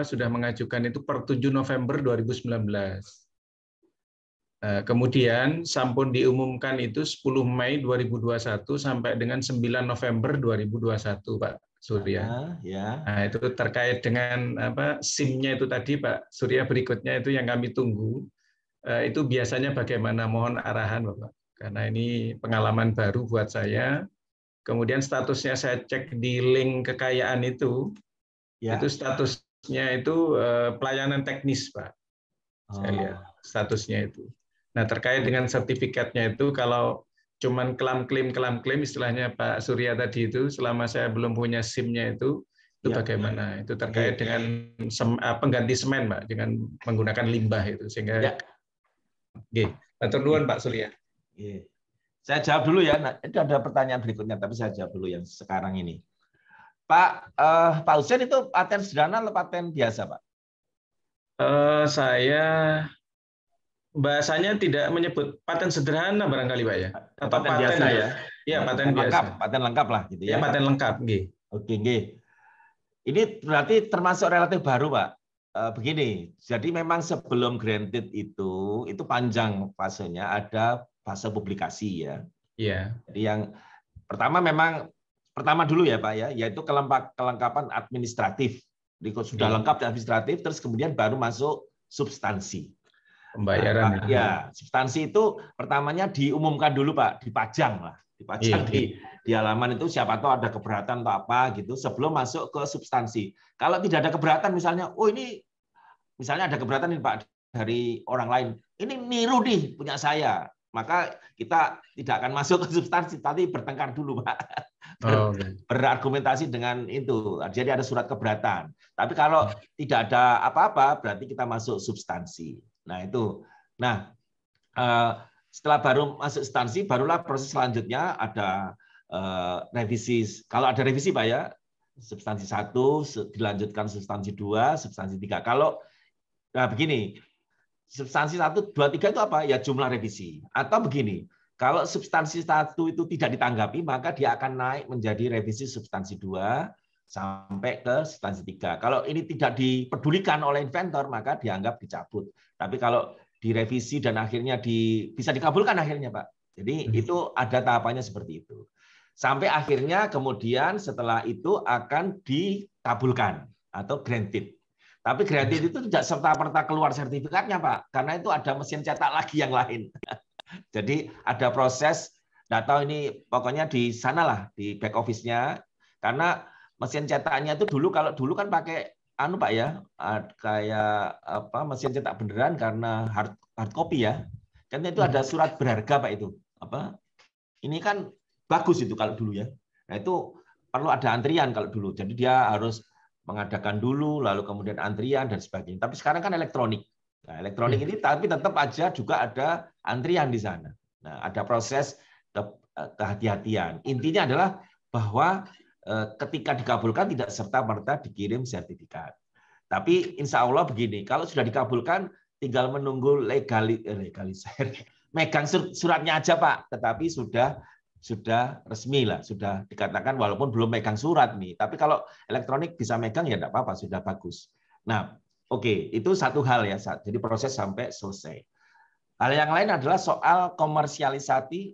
S5: sudah mengajukan itu per 7 November 2019. Kemudian sampun diumumkan itu 10 Mei 2021 sampai dengan 9 November 2021, Pak Surya.
S4: Ya.
S5: Nah, itu terkait dengan SIM-nya itu tadi Pak Surya, berikutnya itu yang kami tunggu. Itu biasanya bagaimana, mohon arahan Bapak. Karena ini pengalaman baru buat saya. Kemudian statusnya saya cek di link kekayaan itu statusnya itu pelayanan teknis, Pak. Saya lihat statusnya itu. Nah, terkait dengan sertifikatnya itu, kalau cuman klaim istilahnya Pak Surya tadi itu, selama saya belum punya SIM-nya itu bagaimana? Itu terkait dengan pengganti semen, Pak, dengan menggunakan limbah itu. Sehingga, matur nuwun Pak Surya.
S4: Saya jawab dulu ya. Nah, itu ada pertanyaan berikutnya, tapi saya jawab dulu yang sekarang ini. Pak Husin itu paten sederhana atau paten biasa, Pak?
S5: Saya bahasanya tidak menyebut paten sederhana barangkali, Pak ya. Atau
S4: paten biasa ya?
S5: Iya, paten biasa.
S4: Paten lengkap lah gitu ya.
S5: Ya, paten lengkap, nggih.
S4: Oke, nggih. Ini berarti termasuk relatif baru, Pak. Begini, jadi memang sebelum granted itu panjang fasenya, ada fase publikasi ya.
S5: Iya.
S4: Jadi yang pertama dulu ya Pak ya, yaitu kelengkapan administratif. Jadi sudah lengkap administratif, terus kemudian baru masuk substansi.
S5: Pembayaran.
S4: Substansi itu pertamanya diumumkan dulu Pak, dipajang di halaman itu, siapa tahu ada keberatan atau apa gitu sebelum masuk ke substansi. Kalau tidak ada keberatan misalnya, ini misalnya ada keberatan nih Pak dari orang lain, ini niru nih punya saya, maka kita tidak akan masuk ke substansi, tapi bertengkar dulu Pak. Berargumentasi dengan itu. Jadi ada surat keberatan. Tapi kalau tidak ada apa-apa, berarti kita masuk substansi. Nah itu. Nah setelah baru masuk substansi, barulah proses selanjutnya ada revisi. Kalau ada revisi Pak ya, substansi 1 dilanjutkan substansi 2, substansi 3. Kalau begini, substansi 1, 2, 3 itu apa? Ya jumlah revisi. Atau begini, kalau substansi 1 itu tidak ditanggapi, maka dia akan naik menjadi revisi substansi 2 sampai ke substansi 3. Kalau ini tidak dipedulikan oleh inventor, maka dianggap dicabut. Tapi kalau direvisi dan akhirnya bisa dikabulkan akhirnya, Pak. Jadi itu ada tahapannya seperti itu. Sampai akhirnya kemudian setelah itu akan dikabulkan atau granted. Tapi granted itu tidak serta-merta keluar sertifikatnya, Pak. Karena itu ada mesin cetak lagi yang lain. Jadi ada proses, nggak tahu ini pokoknya di sana lah, di back office-nya. Karena mesin cetaknya itu kalau dulu kan pakai anu Pak ya, kayak apa mesin cetak beneran karena hard copy ya. Kan itu ada surat berharga Pak itu. Apa? Ini kan bagus itu kalau dulu ya. Nah itu perlu ada antrian kalau dulu. Jadi dia harus mengadakan dulu, lalu kemudian antrian dan sebagainya. Tapi sekarang kan elektronik. Nah, elektronik ini tapi tetap aja juga ada antrian di sana. Nah, ada proses kehati-hatian. Intinya adalah bahwa ketika dikabulkan tidak serta-merta dikirim sertifikat. Tapi insya Allah begini, kalau sudah dikabulkan tinggal menunggu legalisir. Megang suratnya aja Pak, tetapi sudah resmi lah, sudah dikatakan walaupun belum megang surat nih. Tapi kalau elektronik bisa megang ya tidak apa-apa, sudah bagus. Nah, oke, itu satu hal ya. Jadi proses sampai selesai. Hal yang lain adalah soal komersialisasi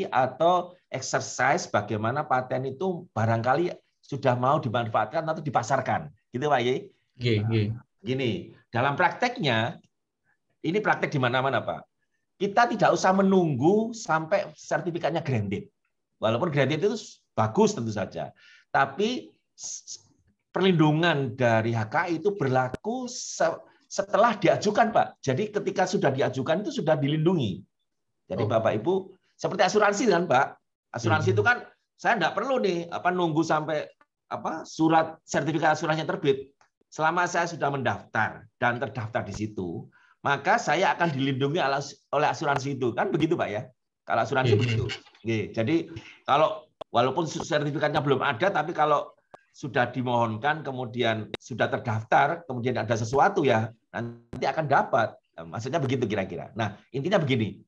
S4: atau exercise bagaimana paten itu barangkali sudah mau dimanfaatkan atau dipasarkan. Gitu Pak Ye? Gini, dalam prakteknya, ini praktek di mana-mana Pak. Kita tidak usah menunggu sampai sertifikatnya granted. Walaupun granted itu bagus tentu saja. Tapi perlindungan dari HKI itu berlaku setelah diajukan, Pak. Jadi ketika sudah diajukan itu sudah dilindungi. Jadi Bapak Ibu seperti asuransi kan, Pak. Asuransi itu kan saya tidak perlu nih nunggu sampai surat sertifikat asuransinya terbit. Selama saya sudah mendaftar dan terdaftar di situ, maka saya akan dilindungi oleh asuransi itu. Kan begitu, Pak ya? Kalau asuransi begitu. Jadi kalau walaupun sertifikatnya belum ada, tapi kalau sudah dimohonkan, kemudian sudah terdaftar, kemudian ada sesuatu ya, nanti akan dapat. Maksudnya begitu kira-kira. Nah, intinya begini.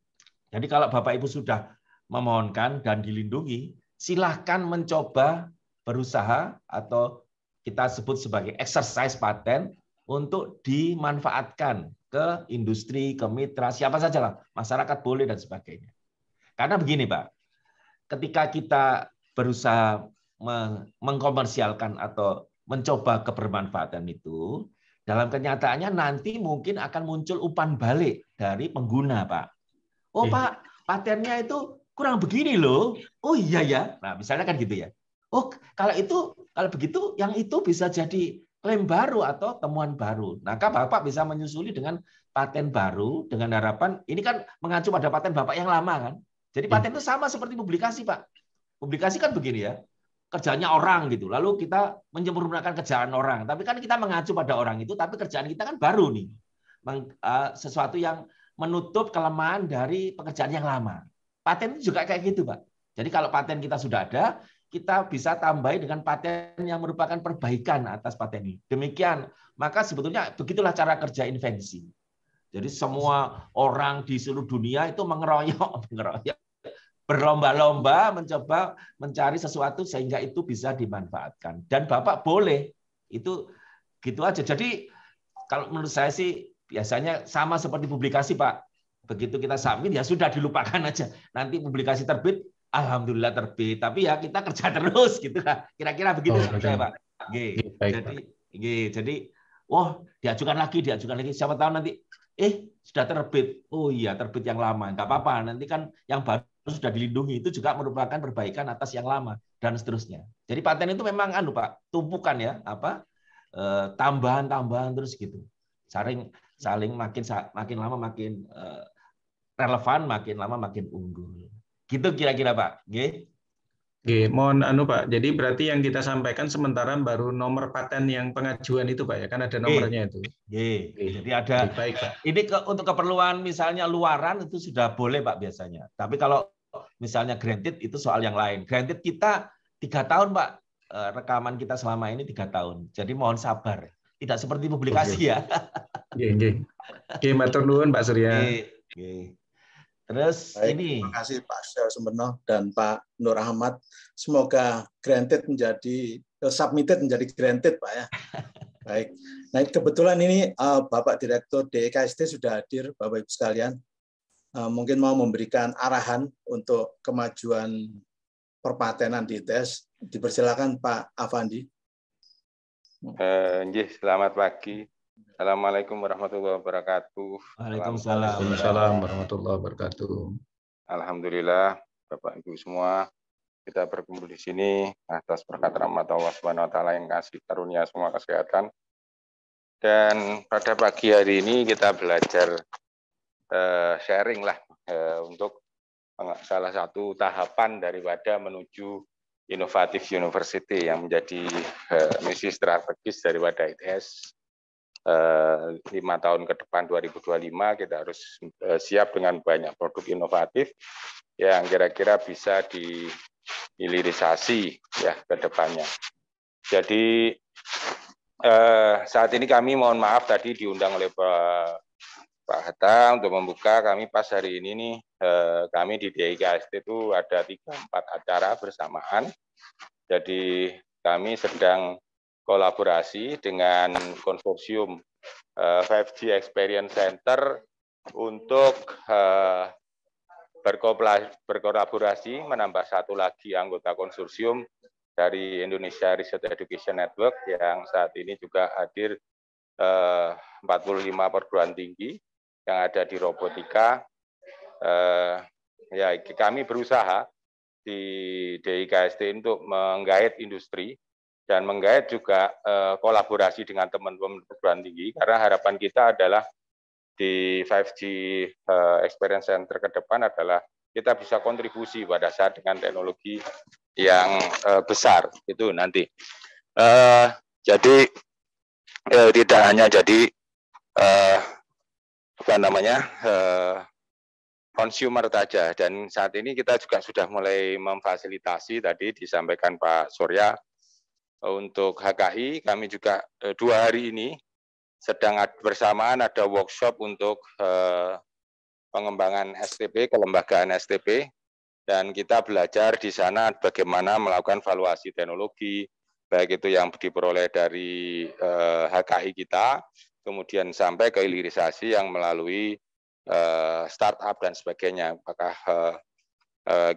S4: Jadi kalau Bapak Ibu sudah memohonkan dan dilindungi, silahkan mencoba berusaha atau kita sebut sebagai exercise paten untuk dimanfaatkan ke industri, ke mitra, siapa saja lah, masyarakat boleh dan sebagainya. Karena begini Pak, ketika kita berusaha mengkomersialkan atau mencoba kebermanfaatan itu, dalam kenyataannya nanti mungkin akan muncul umpan balik dari pengguna Pak. Oh Pak, patennya itu kurang begini loh. Oh iya ya. Nah misalnya kan gitu ya. Oh kalau begitu yang itu bisa jadi klaim baru atau temuan baru. Maka Bapak bisa menyusuli dengan paten baru dengan harapan ini kan mengacu pada paten Bapak yang lama kan. Jadi paten itu sama seperti publikasi Pak. Publikasi kan begini ya. Kerjanya orang gitu. Lalu kita menyempurnakan kerjaan orang. Tapi kan kita mengacu pada orang itu tapi kerjaan kita kan baru nih. Sesuatu yang menutup kelemahan dari pekerjaan yang lama. Paten itu juga kayak gitu, Pak. Jadi kalau paten kita sudah ada, kita bisa tambahi dengan paten yang merupakan perbaikan atas paten ini. Demikian, maka sebetulnya begitulah cara kerja invensi. Jadi semua orang di seluruh dunia itu mengeroyok, berlomba-lomba mencoba mencari sesuatu sehingga itu bisa dimanfaatkan. Dan Bapak boleh, itu gitu aja. Jadi kalau menurut saya sih biasanya sama seperti publikasi, Pak. Begitu kita submit, ya sudah dilupakan aja. Nanti publikasi terbit, alhamdulillah terbit. Tapi ya kita kerja terus, gitu lah. Kira-kira begitu saya, Pak. Jadi, diajukan lagi. Siapa tahu nanti, sudah terbit. Oh iya, terbit yang lama. Nggak apa-apa. Nanti kan yang baru sudah dilindungi. Itu juga merupakan perbaikan atas yang lama. Dan seterusnya. Jadi paten itu memang, Pak, tumpukan ya, tambahan-tambahan terus gitu. Saling makin lama makin relevan, makin lama makin unggul. Gitu kira-kira Pak.
S5: Mohon Pak. Jadi berarti yang kita sampaikan sementara baru nomor paten yang pengajuan itu Pak ya, kan ada nomornya itu.
S4: Jadi ada. Baik, Pak. Ini untuk keperluan misalnya luaran itu sudah boleh Pak biasanya. Tapi kalau misalnya granted itu soal yang lain. Granted kita 3 tahun Pak. Rekaman kita selama ini 3 tahun. Jadi mohon sabar. Tidak seperti publikasi ya.
S5: Matur nuwun Pak Surya.
S4: Terus
S3: baik,
S4: ini.
S3: Terima kasih Pak Surya Sumerno dan Pak Nur Ahmad. Semoga submitted menjadi granted Pak ya. Baik. Nah kebetulan ini Bapak Direktur DEKSD sudah hadir Bapak Ibu sekalian. Mungkin mau memberikan arahan untuk kemajuan perpatenan di ITS. Dipersilakan Pak Afandi.
S6: Selamat pagi. Assalamualaikum warahmatullahi wabarakatuh.
S5: Waalaikumsalam warahmatullahi wabarakatuh.
S6: Alhamdulillah, Bapak Ibu semua. kita berkumpul di sini atas berkat rahmat Allah Subhanahu wa taala yang kasih karunia semua kesehatan. Dan pada pagi hari ini kita belajar sharing lah untuk salah satu tahapan daripada menuju Innovative University yang menjadi misi strategis daripada ITS 5 tahun ke depan 2025. Kita harus siap dengan banyak produk inovatif yang kira-kira bisa dihilirisasi ya ke depannya. Jadi saat ini kami mohon maaf tadi diundang oleh Pak Hatta untuk membuka. Kami pas hari ini nih kami di DIKST itu ada 3-4 acara bersamaan. Jadi kami sedang kolaborasi dengan konsorsium 5G Experience Center untuk berkolaborasi menambah satu lagi anggota konsorsium dari Indonesia Research Education Network yang saat ini juga hadir 45 perguruan tinggi yang ada di robotika. Ya, kami berusaha di DIKST untuk menggait industri dan menggait juga kolaborasi dengan teman-teman perguruan tinggi, karena harapan kita adalah di 5G Experience Center ke depan adalah kita bisa kontribusi pada saat dengan teknologi yang besar itu nanti. Jadi tidak hanya jadi consumer saja, dan saat ini kita juga sudah mulai memfasilitasi, tadi disampaikan Pak Surya, untuk HKI kami juga 2 hari ini sedang bersamaan ada workshop untuk pengembangan STP, kelembagaan STP, dan kita belajar di sana bagaimana melakukan valuasi teknologi, baik itu yang diperoleh dari HKI kita, kemudian sampai ke hilirisasi yang melalui startup dan sebagainya. Apakah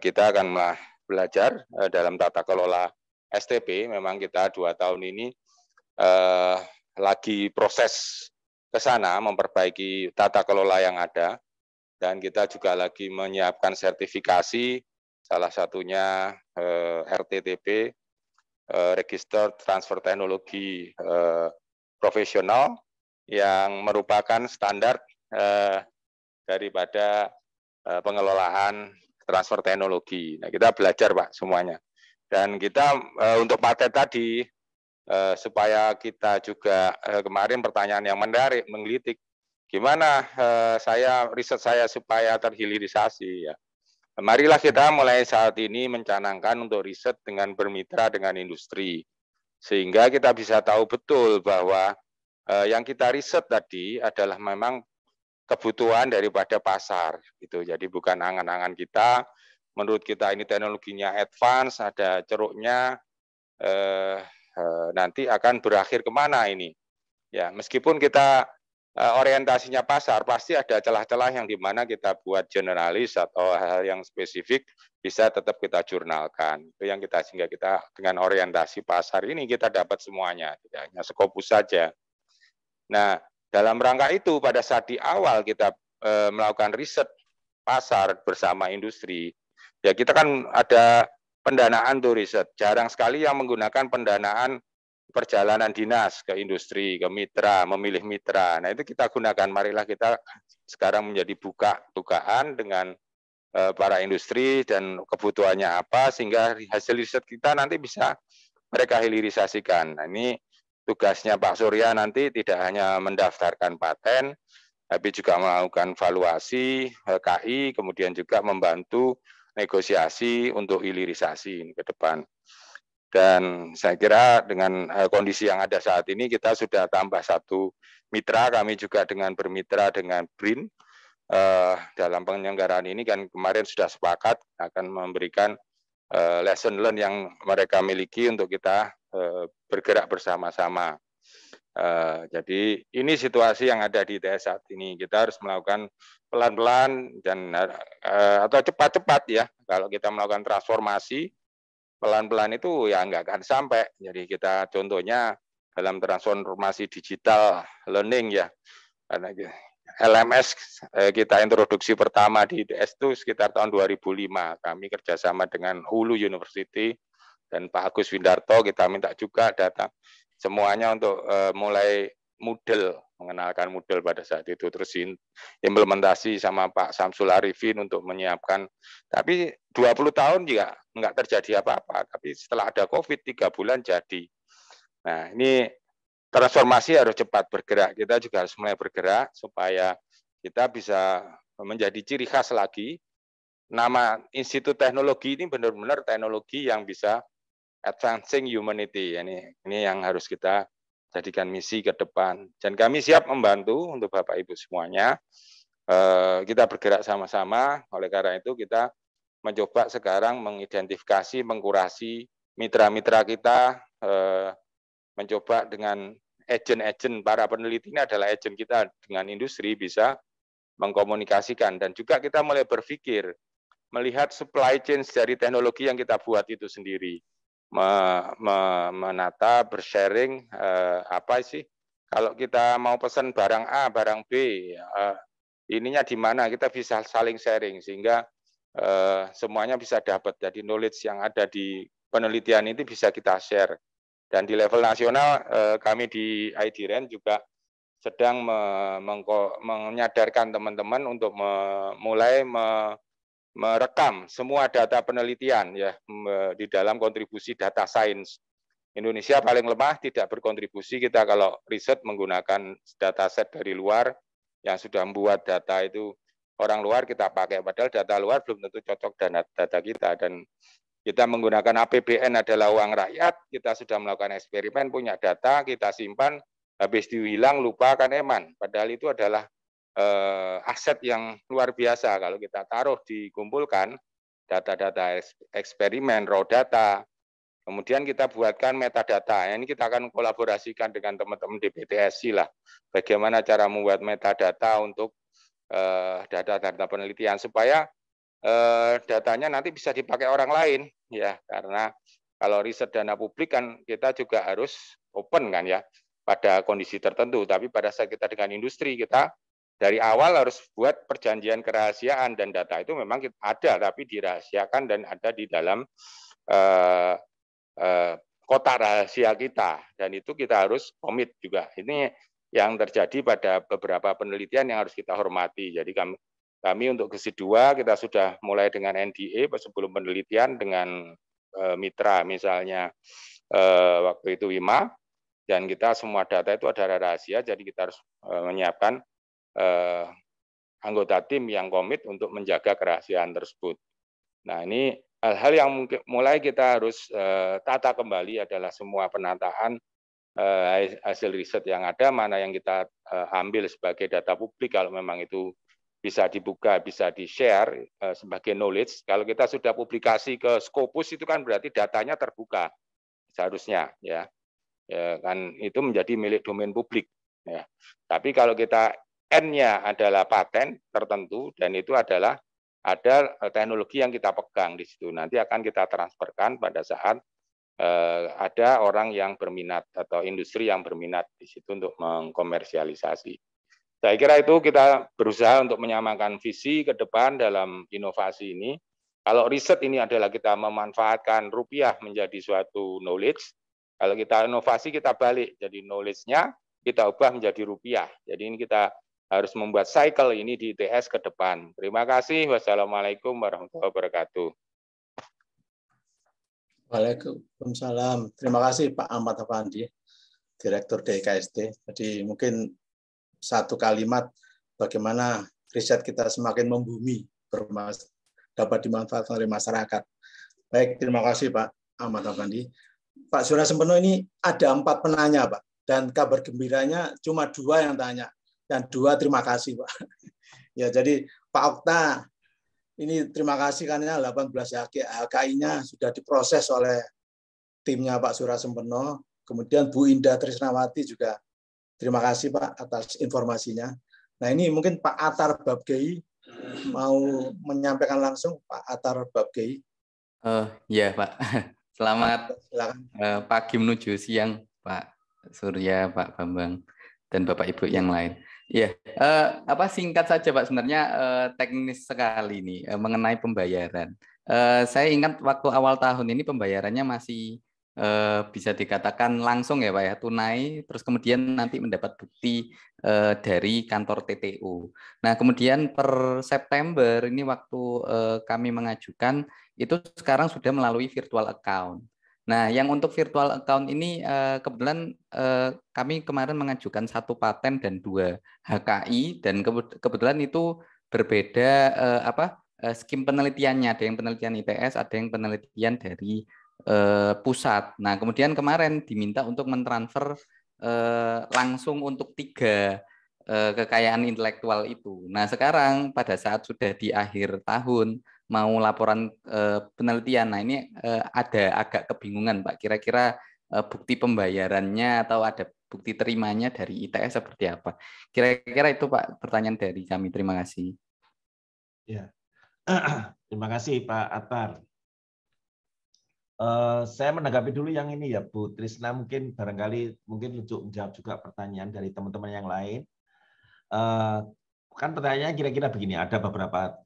S6: kita akan belajar dalam tata kelola STP. Memang kita 2 tahun ini lagi proses ke sana memperbaiki tata kelola yang ada, dan kita juga lagi menyiapkan sertifikasi, salah satunya RTTP, Register Transfer Teknologi Profesional, yang merupakan standar daripada pengelolaan transfer teknologi. Nah, kita belajar Pak semuanya. Dan kita untuk paten tadi, supaya kita juga kemarin pertanyaan yang menarik, menggelitik, gimana riset saya supaya terhilirisasi ya. Marilah kita mulai saat ini mencanangkan untuk riset dengan bermitra dengan industri, sehingga kita bisa tahu betul bahwa yang kita riset tadi adalah memang kebutuhan daripada pasar gitu. Jadi bukan angan-angan kita, menurut kita ini teknologinya advance, ada ceruknya, nanti akan berakhir kemana ini. Ya, meskipun kita orientasinya pasar, pasti ada celah-celah yang dimana kita buat generalis atau hal yang spesifik bisa tetap kita jurnalkan. Itu yang kita, sehingga kita dengan orientasi pasar ini kita dapat semuanya, tidak hanya Scopus saja. Nah, dalam rangka itu pada saat di awal kita melakukan riset pasar bersama industri, ya kita kan ada pendanaan tuh riset. Jarang sekali yang menggunakan pendanaan perjalanan dinas ke industri, ke mitra, memilih mitra. Nah itu kita gunakan. Marilah kita sekarang menjadi bukaan dengan para industri dan kebutuhannya apa, sehingga hasil riset kita nanti bisa mereka hilirisasikan. Nah ini tugasnya Pak Surya nanti tidak hanya mendaftarkan paten, tapi juga melakukan valuasi HKI, kemudian juga membantu negosiasi untuk hilirisasi ke depan. Dan saya kira dengan kondisi yang ada saat ini, kita sudah tambah 1 mitra. Kami juga dengan bermitra dengan BRIN dalam penyelenggaraan ini, kan kemarin sudah sepakat akan memberikan lesson learn yang mereka miliki untuk kita bergerak bersama-sama. Jadi ini situasi yang ada di ITS saat ini. Kita harus melakukan pelan-pelan dan atau cepat-cepat ya. Kalau kita melakukan transformasi pelan-pelan itu ya nggak akan sampai. Jadi kita contohnya dalam transformasi digital learning ya, karena LMS kita introduksi pertama di ITS itu sekitar tahun 2005. Kami kerjasama dengan Hulu University dan Pak Agus Windarto, kita minta juga data semuanya untuk mulai Moodle, mengenalkan Moodle pada saat itu, terus implementasi sama Pak Samsul Arifin untuk menyiapkan. Tapi 20 tahun juga nggak terjadi apa-apa, tapi setelah ada COVID 3 bulan jadi. Nah, ini transformasi harus cepat bergerak, kita juga harus mulai bergerak supaya kita bisa menjadi ciri khas lagi. Nama Institut Teknologi ini benar-benar teknologi yang bisa advancing humanity. Ini yang harus kita jadikan misi ke depan. Dan kami siap membantu untuk Bapak Ibu semuanya. Kita bergerak sama-sama, oleh karena itu kita mencoba sekarang mengidentifikasi, mengkurasi mitra-mitra kita, mencoba dengan agen-agen para peneliti, ini adalah agen kita dengan industri, bisa mengkomunikasikan. Dan juga kita mulai berpikir, melihat supply chain dari teknologi yang kita buat itu sendiri. Menata, bersharing, apa sih, kalau kita mau pesan barang A, barang B, ininya di mana, kita bisa saling sharing, sehingga semuanya bisa dapat. Jadi knowledge yang ada di penelitian ini bisa kita share. Dan di level nasional, kami di IDREN juga sedang menyadarkan teman-teman untuk mulai merekam semua data penelitian ya di dalam kontribusi data science. Indonesia paling lemah tidak berkontribusi, kita kalau riset menggunakan dataset dari luar yang sudah membuat data itu orang luar kita pakai, padahal data luar belum tentu cocok dengan data kita. Dan kita menggunakan APBN adalah uang rakyat, kita sudah melakukan eksperimen, punya data, kita simpan, habis dihilang lupa kan eman, padahal itu adalah aset yang luar biasa kalau kita taruh, dikumpulkan data-data eksperimen, raw data, kemudian kita buatkan metadata. Ini kita akan kolaborasikan dengan teman-teman DPTSI lah, bagaimana cara membuat metadata untuk data-data penelitian supaya datanya nanti bisa dipakai orang lain ya, karena kalau riset dana publik kan kita juga harus open kan ya pada kondisi tertentu, tapi pada saat kita dengan industri kita dari awal harus buat perjanjian kerahasiaan, dan data itu memang ada tapi dirahasiakan dan ada di dalam kotak rahasia kita, dan itu kita harus komit juga. Ini yang terjadi pada beberapa penelitian yang harus kita hormati. Jadi kami untuk GESI 2 kita sudah mulai dengan NDA sebelum penelitian dengan mitra, misalnya waktu itu WIMA, dan kita semua data itu ada rahasia, jadi kita harus menyiapkan anggota tim yang komit untuk menjaga kerahasiaan tersebut. Nah, ini hal-hal yang mungkin mulai kita harus tata kembali adalah semua penataan hasil riset yang ada, mana yang kita ambil sebagai data publik kalau memang itu bisa dibuka, bisa di-share sebagai knowledge. Kalau kita sudah publikasi ke Scopus itu kan berarti datanya terbuka seharusnya ya. Kan itu menjadi milik domain publik ya. Tapi kalau kita N-nya adalah paten tertentu dan itu adalah ada teknologi yang kita pegang di situ, nanti akan kita transferkan pada saat ada orang yang berminat atau industri yang berminat di situ untuk mengkomersialisasi. Saya kira itu kita berusaha untuk menyamakan visi ke depan dalam inovasi ini. Kalau riset ini adalah kita memanfaatkan rupiah menjadi suatu knowledge, kalau kita inovasi kita balik, jadi knowledge-nya kita ubah menjadi rupiah. Jadi ini kita harus membuat cycle ini di ITS ke depan. Terima kasih. Wassalamualaikum warahmatullahi wabarakatuh.
S3: Waalaikumsalam. Terima kasih Pak Ahmad Afandi, Direktur DKST. Jadi mungkin satu kalimat bagaimana riset kita semakin membumi, dapat dimanfaatkan oleh masyarakat. Baik, terima kasih Pak Ahmad Afandi. Pak Surya Sempeno, ini ada 4 penanya Pak, dan kabar gembiranya cuma 2 yang tanya. Yang 2 terima kasih Pak. Ya, jadi Pak Okta, ini terima kasih karena 18 HKI-nya sudah diproses oleh timnya Pak Surya Sempeno. Kemudian Bu Indah Trisnawati juga terima kasih Pak atas informasinya. Nah, ini mungkin Pak Atar Babgei mau menyampaikan langsung, Pak Atar Babgei.
S7: Ya Pak, selamat pagi menuju siang Pak Surya, Pak Bambang, dan Bapak Ibu yang lain. Ya, singkat saja Pak, sebenarnya teknis sekali ini mengenai pembayaran. Saya ingat waktu awal tahun ini pembayarannya masih bisa dikatakan langsung ya Pak ya, tunai, terus kemudian nanti mendapat bukti dari kantor TTU. Nah kemudian per September ini waktu kami mengajukan, itu sekarang sudah melalui virtual account. Nah, yang untuk virtual account ini kebetulan kami kemarin mengajukan 1 paten dan 2 HKI, dan kebetulan itu berbeda skim penelitiannya. Ada yang penelitian ITS, ada yang penelitian dari pusat. Nah, kemudian kemarin diminta untuk mentransfer langsung untuk 3 kekayaan intelektual itu. Nah, sekarang pada saat sudah di akhir tahun, mau laporan penelitian. Nah, ini ada agak kebingungan, Pak. Kira-kira bukti pembayarannya atau ada bukti terimanya dari ITS seperti apa? Kira-kira itu, Pak, pertanyaan dari kami. Terima kasih.
S4: Ya. Terima kasih, Pak Atar. Saya menanggapi dulu yang ini ya, Bu Trisna, mungkin barangkali untuk menjawab juga pertanyaan dari teman-teman yang lain. Kan pertanyaannya kira-kira begini, ada beberapa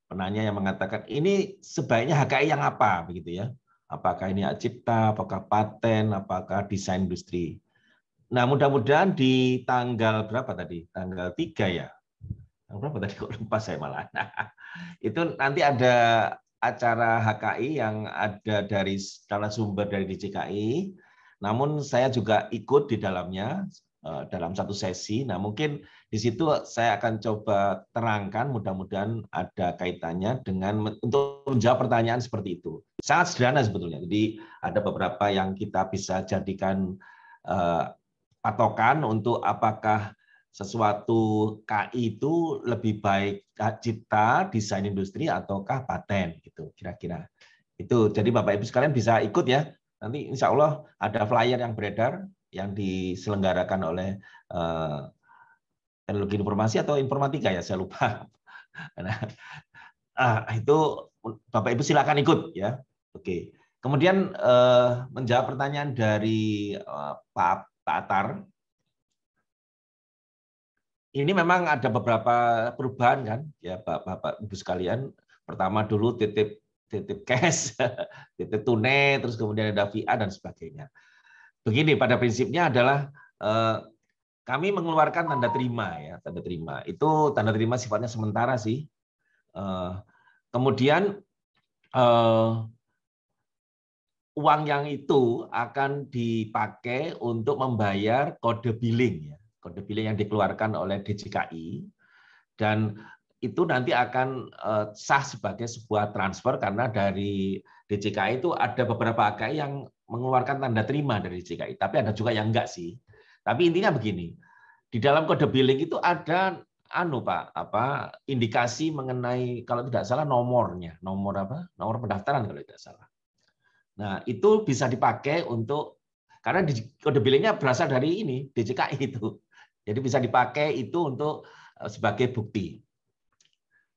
S4: penanya yang mengatakan ini sebaiknya HKI yang apa begitu ya? Apakah ini hak cipta, apakah paten, apakah desain industri? Nah, mudah-mudahan di tanggal berapa tadi? Tanggal 3 ya. Tanggal berapa tadi kok lupa saya malah. Nah, itu nanti ada acara HKI yang ada dari narasumber dari DJKI. Namun saya juga ikut di dalamnya dalam satu sesi. Nah, mungkin di situ saya akan coba terangkan, mudah-mudahan ada kaitannya dengan untuk menjawab pertanyaan seperti itu. Sangat sederhana sebetulnya. Jadi ada beberapa yang kita bisa jadikan patokan untuk apakah sesuatu KI itu lebih baik cipta, desain industri, ataukah paten gitu kira-kira. Itu jadi Bapak Ibu sekalian bisa ikut ya. Nanti insya Allah ada flyer yang beredar yang diselenggarakan oleh teknologi informasi atau informatika ya, saya lupa. Nah, itu Bapak Ibu silakan ikut ya. Oke. Kemudian menjawab pertanyaan dari Pak Atar. Ini memang ada beberapa perubahan kan ya Bapak Ibu sekalian. Pertama dulu titip cash, titip tunai, terus kemudian ada VA dan sebagainya. Begini, pada prinsipnya adalah kami mengeluarkan tanda terima ya, tanda terima. Itu tanda terima sifatnya sementara sih. Kemudian uang yang itu akan dipakai untuk membayar kode billing ya, kode billing yang dikeluarkan oleh DJKI, dan itu nanti akan sah sebagai sebuah transfer karena dari DJKI itu ada beberapa HKI yang mengeluarkan tanda terima dari DJKI, tapi ada juga yang enggak sih. Tapi intinya begini, di dalam kode billing itu ada indikasi mengenai kalau tidak salah nomornya, nomor pendaftaran kalau tidak salah. Nah, itu bisa dipakai untuk karena kode billingnya berasal dari ini DJKI itu. Jadi bisa dipakai itu untuk sebagai bukti.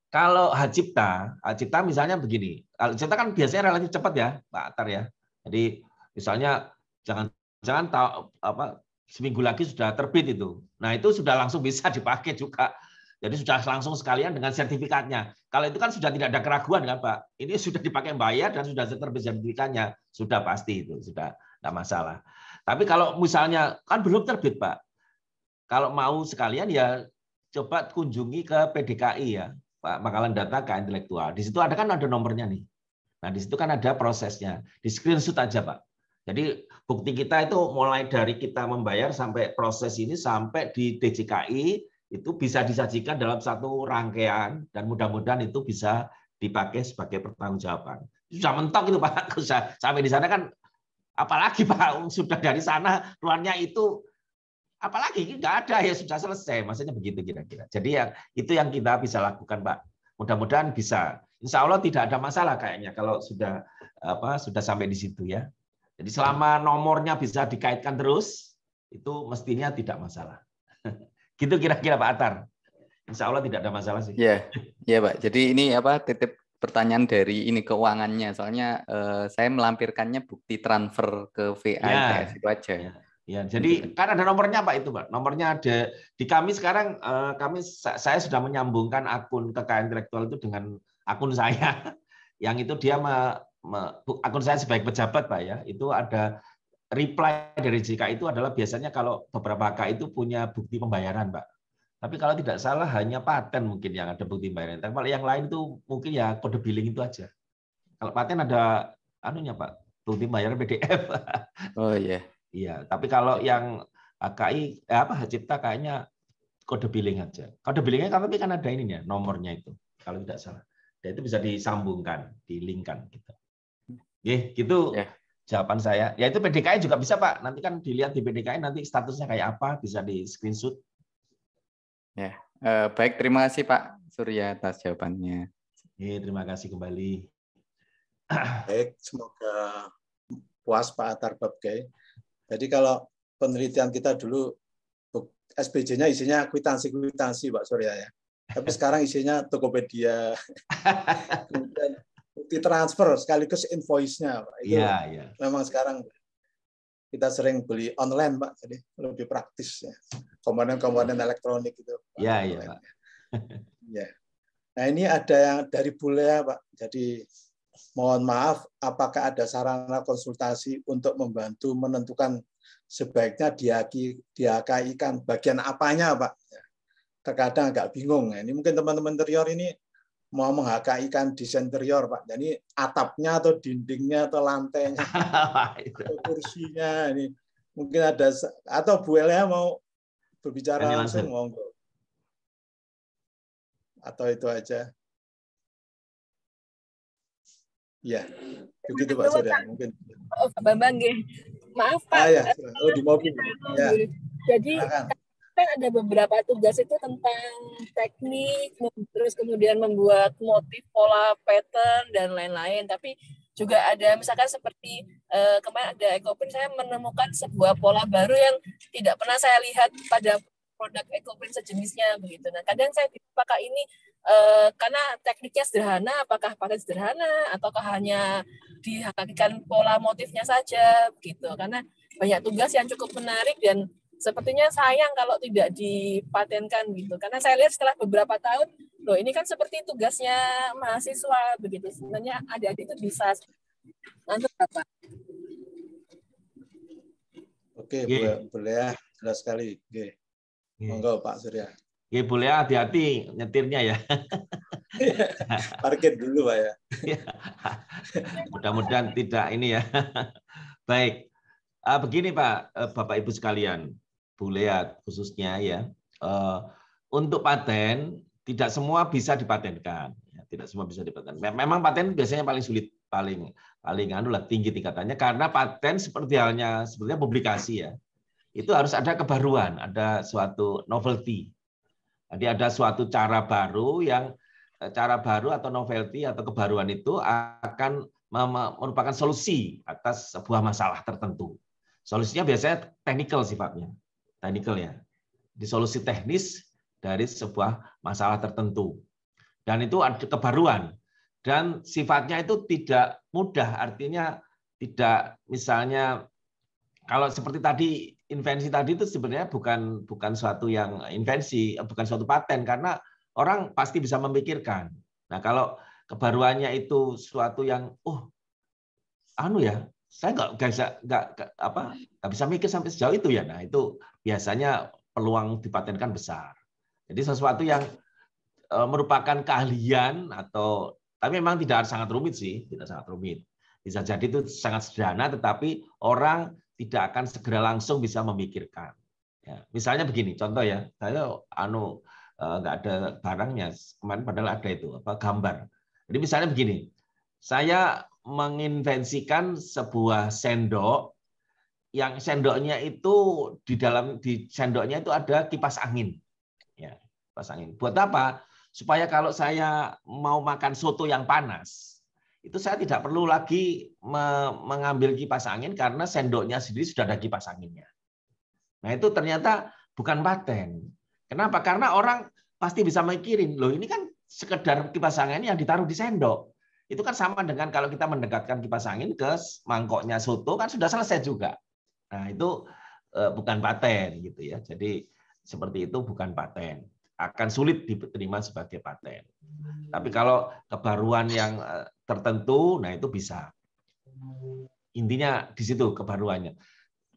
S4: Kalau hak cipta misalnya begini. Hak cipta kan biasanya relatif cepat ya, Pak Atar ya. Jadi misalnya jangan tahu seminggu lagi sudah terbit itu. Nah, itu sudah langsung bisa dipakai juga. Jadi sudah langsung sekalian dengan sertifikatnya. Kalau itu kan sudah tidak ada keraguan kan Pak. Ini sudah dipakai bayar dan sudah terbit sertifikatnya. Sudah pasti itu, sudah tidak masalah. Tapi kalau misalnya kan belum terbit Pak. Kalau mau sekalian ya coba kunjungi ke PDKI ya, Pak, Pangkalan Data KI Intelektual. Di situ ada nomornya nih. Nah, di situ kan ada prosesnya. Di screenshot aja Pak. Jadi bukti kita itu mulai dari kita membayar sampai proses ini sampai di DJKI itu bisa disajikan dalam satu rangkaian dan mudah-mudahan itu bisa dipakai sebagai pertanggungjawaban. Sudah mentok itu Pak, sampai di sana kan apalagi Pak, sudah dari sana keluarnya itu apalagi nggak ada ya sudah selesai, maksudnya begitu kira-kira. Jadi ya itu yang kita bisa lakukan Pak. Mudah-mudahan bisa. Insya Allah tidak ada masalah kayaknya kalau sudah sampai di situ ya. Jadi selama nomornya bisa dikaitkan terus itu mestinya tidak masalah. Gitu kira-kira Pak Atar. Insya Allah tidak ada masalah sih.
S7: Ya Pak. Jadi ini titip pertanyaan dari ini keuangannya. Soalnya saya melampirkannya bukti transfer ke VA ITS itu aja.
S4: Ya, jadi kan ada nomornya Pak itu, Pak. Nomornya ada di kami sekarang. Saya sudah menyambungkan akun kekayaan intelektual itu dengan akun saya, yang itu dia akun saya sebagai pejabat, Pak ya. Itu ada reply dari JK itu adalah biasanya kalau beberapa HK itu punya bukti pembayaran, Pak. Tapi kalau tidak salah hanya paten mungkin yang ada bukti pembayaran. Tapi kalau yang lain itu mungkin ya kode billing itu aja. Kalau paten ada anunya Pak, bukti pembayaran PDF.
S7: Oh iya.
S4: Iya, tapi kalau yang HKI hak cipta kayaknya kode billing aja. Kode billingnya tapi kan ada ininya, nomornya itu. Kalau tidak salah. Dan itu bisa disambungkan, dilingkan gitu. Oke, gitu
S7: Ya.
S4: jawaban saya. Ya itu PDKI juga bisa Pak. Nanti kan dilihat di PDKI nanti statusnya kayak apa, bisa di screenshot.
S7: Ya, baik, terima kasih Pak Surya atas jawabannya.
S4: Terima kasih kembali.
S3: Baik, semoga puas Pak Atarbab. Jadi kalau penelitian kita dulu SPJ-nya isinya kwitansi Pak Surya ya. Tapi sekarang isinya Tokopedia. Kemudian bukti transfer sekaligus invoice-nya Pak. Itu
S4: Iya.
S3: memang sekarang kita sering beli online Pak, jadi lebih praktis ya. Komponen-komponen elektronik itu.
S4: Iya, Pak.
S3: Ya. Nah, ini ada yang dari Bulea Pak. Jadi mohon maaf, apakah ada sarana konsultasi untuk membantu menentukan sebaiknya di-HKI-kan bagian apanya, Pak? Terkadang agak bingung. Ini mungkin teman-teman interior ini mau meng-HKI-kan desain interior, Pak. Jadi atapnya atau dindingnya atau lantainya atau kursinya ini mungkin ada, atau Bu Elia mau berbicara langsung, monggo. Atau itu aja. Ya, begitu Pak Surya. Mungkin.
S8: Oh, Pak Bambang, maaf Pak.
S3: Ya. Oh, di mobil. Ya.
S8: Jadi kan ada beberapa tugas itu tentang teknik, terus kemudian membuat motif, pola, pattern dan lain-lain. Tapi juga ada misalkan seperti kemarin ada Ecoprint, saya menemukan sebuah pola baru yang tidak pernah saya lihat pada produk Ecoprint sejenisnya begitu. Nah, kadang saya bingung apakah ini karena tekniknya sederhana, apakah paten sederhana ataukah hanya dihakikan pola motifnya saja begitu. Karena banyak tugas yang cukup menarik dan sepertinya sayang kalau tidak dipatenkan gitu. Karena saya lihat setelah beberapa tahun, loh ini kan seperti tugasnya mahasiswa begitu. Sebenarnya adik-adik itu bisa nanti apa?
S3: Oke, boleh jelas sekali. Oke. Monggo Pak Surya.
S4: Ya boleh, hati-hati nyetirnya ya.
S3: Parkir dulu Pak ya.
S4: Mudah-mudahan tidak ini ya. Baik, begini Pak, Bapak Ibu sekalian, Bu Lea khususnya ya. Untuk paten tidak semua bisa dipatenkan. Tidak semua bisa dipatenkan. Memang paten biasanya paling sulit, paling tinggi tingkatannya karena paten seperti halnya publikasi ya. Itu harus ada kebaruan, ada suatu novelty. Jadi ada suatu cara baru atau novelty atau kebaruan itu akan merupakan solusi atas sebuah masalah tertentu. Solusinya biasanya technical sifatnya, technical ya. Di solusi teknis dari sebuah masalah tertentu. Dan itu ada kebaruan. Dan sifatnya itu tidak mudah, artinya tidak misalnya kalau seperti tadi invensi tadi itu sebenarnya bukan suatu yang invensi, bukan suatu paten karena orang pasti bisa memikirkan. Nah, kalau kebaruannya itu suatu yang saya nggak bisa mikir sampai sejauh itu ya. Nah, itu biasanya peluang dipatenkan besar. Jadi sesuatu yang merupakan keahlian tapi memang tidak sangat rumit sih, tidak sangat rumit. Bisa jadi itu sangat sederhana tetapi orang tidak akan segera langsung bisa memikirkan. Ya, misalnya begini, contoh ya, saya nggak ada barangnya, kemarin padahal ada itu gambar. Jadi misalnya begini, saya menginvensikan sebuah sendok, yang sendoknya itu di sendoknya itu ada kipas angin, ya, kipas angin. Buat apa? Supaya kalau saya mau makan soto yang panas, itu saya tidak perlu lagi mengambil kipas angin karena sendoknya sendiri sudah ada kipas anginnya. Nah itu ternyata bukan paten. Kenapa? Karena orang pasti bisa mikirin, loh ini kan sekedar kipas angin yang ditaruh di sendok. Itu kan sama dengan kalau kita mendekatkan kipas angin ke mangkoknya soto kan sudah selesai juga. Nah itu bukan paten gitu ya. Jadi seperti itu bukan paten, akan sulit diterima sebagai paten. Tapi kalau kebaruan yang tertentu, nah itu bisa. Intinya di situ kebaruannya.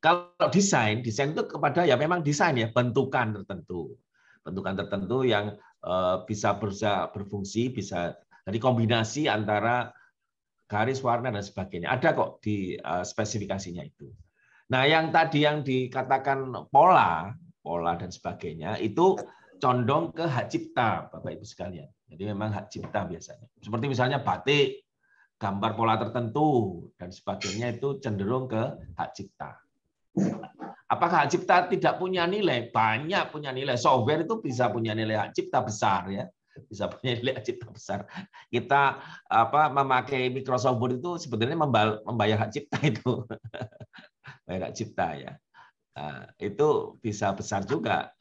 S4: Kalau desain itu kepada ya memang desain ya, bentukan tertentu yang bisa berfungsi, bisa dari kombinasi antara garis, warna dan sebagainya. Ada kok di spesifikasinya itu. Nah, yang tadi yang dikatakan pola dan sebagainya itu condong ke hak cipta, Bapak Ibu sekalian. Jadi memang hak cipta biasanya. Seperti misalnya batik, gambar pola tertentu dan sebagainya itu cenderung ke hak cipta. Apakah hak cipta tidak punya nilai? Banyak punya nilai. Software itu bisa punya nilai hak cipta besar ya. Bisa punya nilai hak cipta besar. Kita memakai Microsoft Word itu sebenarnya membayar hak cipta itu. Bayar hak cipta ya. Nah, itu bisa besar juga.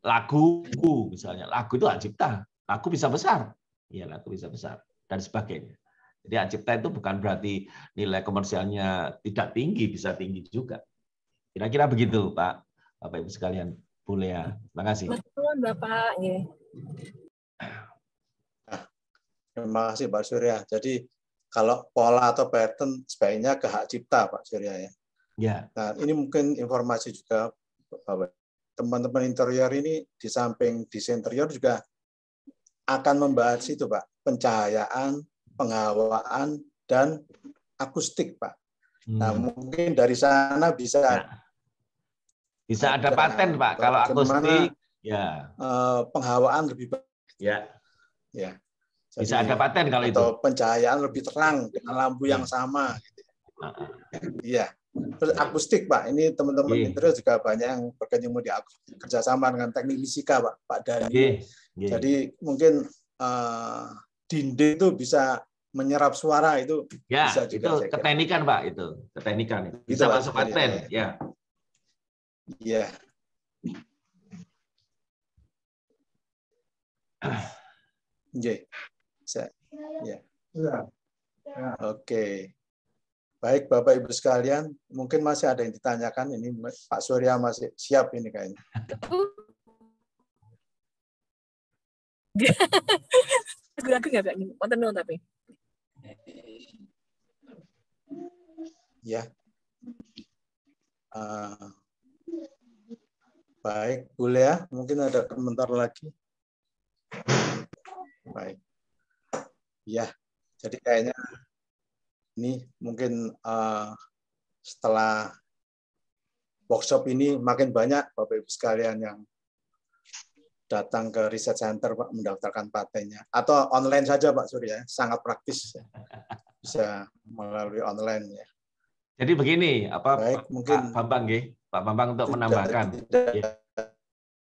S4: Lagu misalnya. Lagu itu hak cipta. Lagu bisa besar. Iya, lagu bisa besar dan sebagainya. Jadi hak cipta itu bukan berarti nilai komersialnya tidak tinggi, bisa tinggi juga. Kira-kira begitu, Pak. Bapak Ibu sekalian, Bu Lea. Terima kasih.
S8: Betul, Bapak.
S3: Terima kasih, Pak Surya. Jadi kalau pola atau pattern sebaiknya ke hak cipta, Pak Surya ya.
S4: Ya.
S3: Nah, ini mungkin informasi juga, Bapak. Teman-teman interior ini di samping desain interior juga akan membahas itu, Pak. Pencahayaan, penghawaan, dan akustik, Pak. Nah, mungkin dari sana bisa
S4: ada paten, Pak. Kalau akustik, ya.
S3: Penghawaan lebih baik.
S4: Ya.
S3: Ya. Jadi,
S4: bisa ada paten kalau itu.
S3: Atau pencahayaan lebih terang dengan lampu yang sama. Iya. Terus akustik, Pak. Ini teman-teman interior juga banyak yang berkecimpung di akustik, kerjasama dengan teknik fisika, Pak Dhani. Jadi mungkin dinding itu bisa menyerap suara itu.
S4: Ya,
S3: bisa juga,
S4: itu keteknikan, Pak. Itu keteknikan. Bisa
S3: itu,
S4: masuk paten. Ya.
S3: Iya. Ya. Oke. Baik, Bapak Ibu sekalian, mungkin masih ada yang ditanyakan. Ini Pak Surya masih siap ini kayaknya.
S8: Ragu nggak Pak? Konten tapi.
S3: Ya. Baik, boleh ya. Mungkin ada komentar lagi. Baik. Ya, jadi kayaknya ini mungkin setelah workshop ini makin banyak Bapak Ibu sekalian yang datang ke Research Center, Pak, mendaftarkan patennya. Atau online saja, Pak Surya, sangat praktis. Bisa melalui online ya.
S4: Jadi begini,
S3: baik, mungkin
S4: Pak Bambang untuk menambahkan.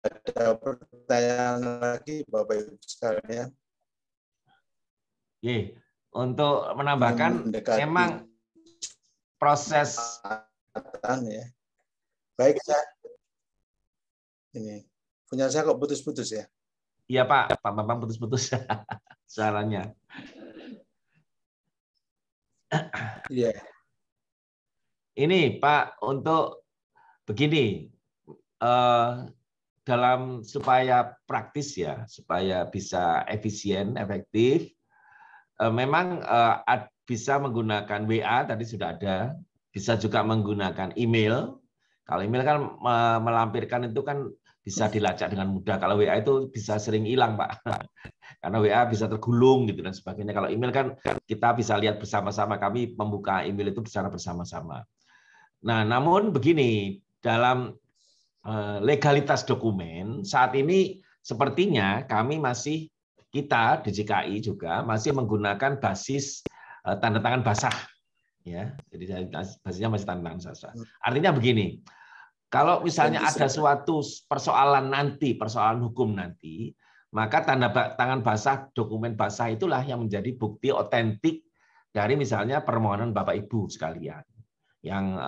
S3: Ada pertanyaan lagi, Bapak Ibu sekalian.
S4: Untuk menambahkan, memang proses
S3: ya. Baik, ini punya saya kok putus-putus ya?
S4: Iya Pak Bambang putus-putus suaranya.
S3: Iya.
S4: Ini Pak, untuk begini, dalam supaya praktis ya, supaya bisa efisien, efektif, memang bisa menggunakan WA tadi sudah ada, bisa juga menggunakan email. Kalau email kan melampirkan itu kan bisa dilacak dengan mudah. Kalau WA itu bisa sering hilang, Pak. Karena WA bisa tergulung gitu dan sebagainya. Kalau email kan kita bisa lihat bersama-sama, kami membuka email itu secara bersama-sama. Nah, namun begini, dalam legalitas dokumen saat ini sepertinya kami masih, kita DJKI juga masih menggunakan basis tanda tangan basah, ya. Jadi basisnya masih tanda tangan basah. Artinya begini, kalau misalnya ada suatu persoalan nanti, persoalan hukum nanti, maka tanda tangan basah, dokumen basah itulah yang menjadi bukti otentik dari misalnya permohonan Bapak Ibu sekalian, yang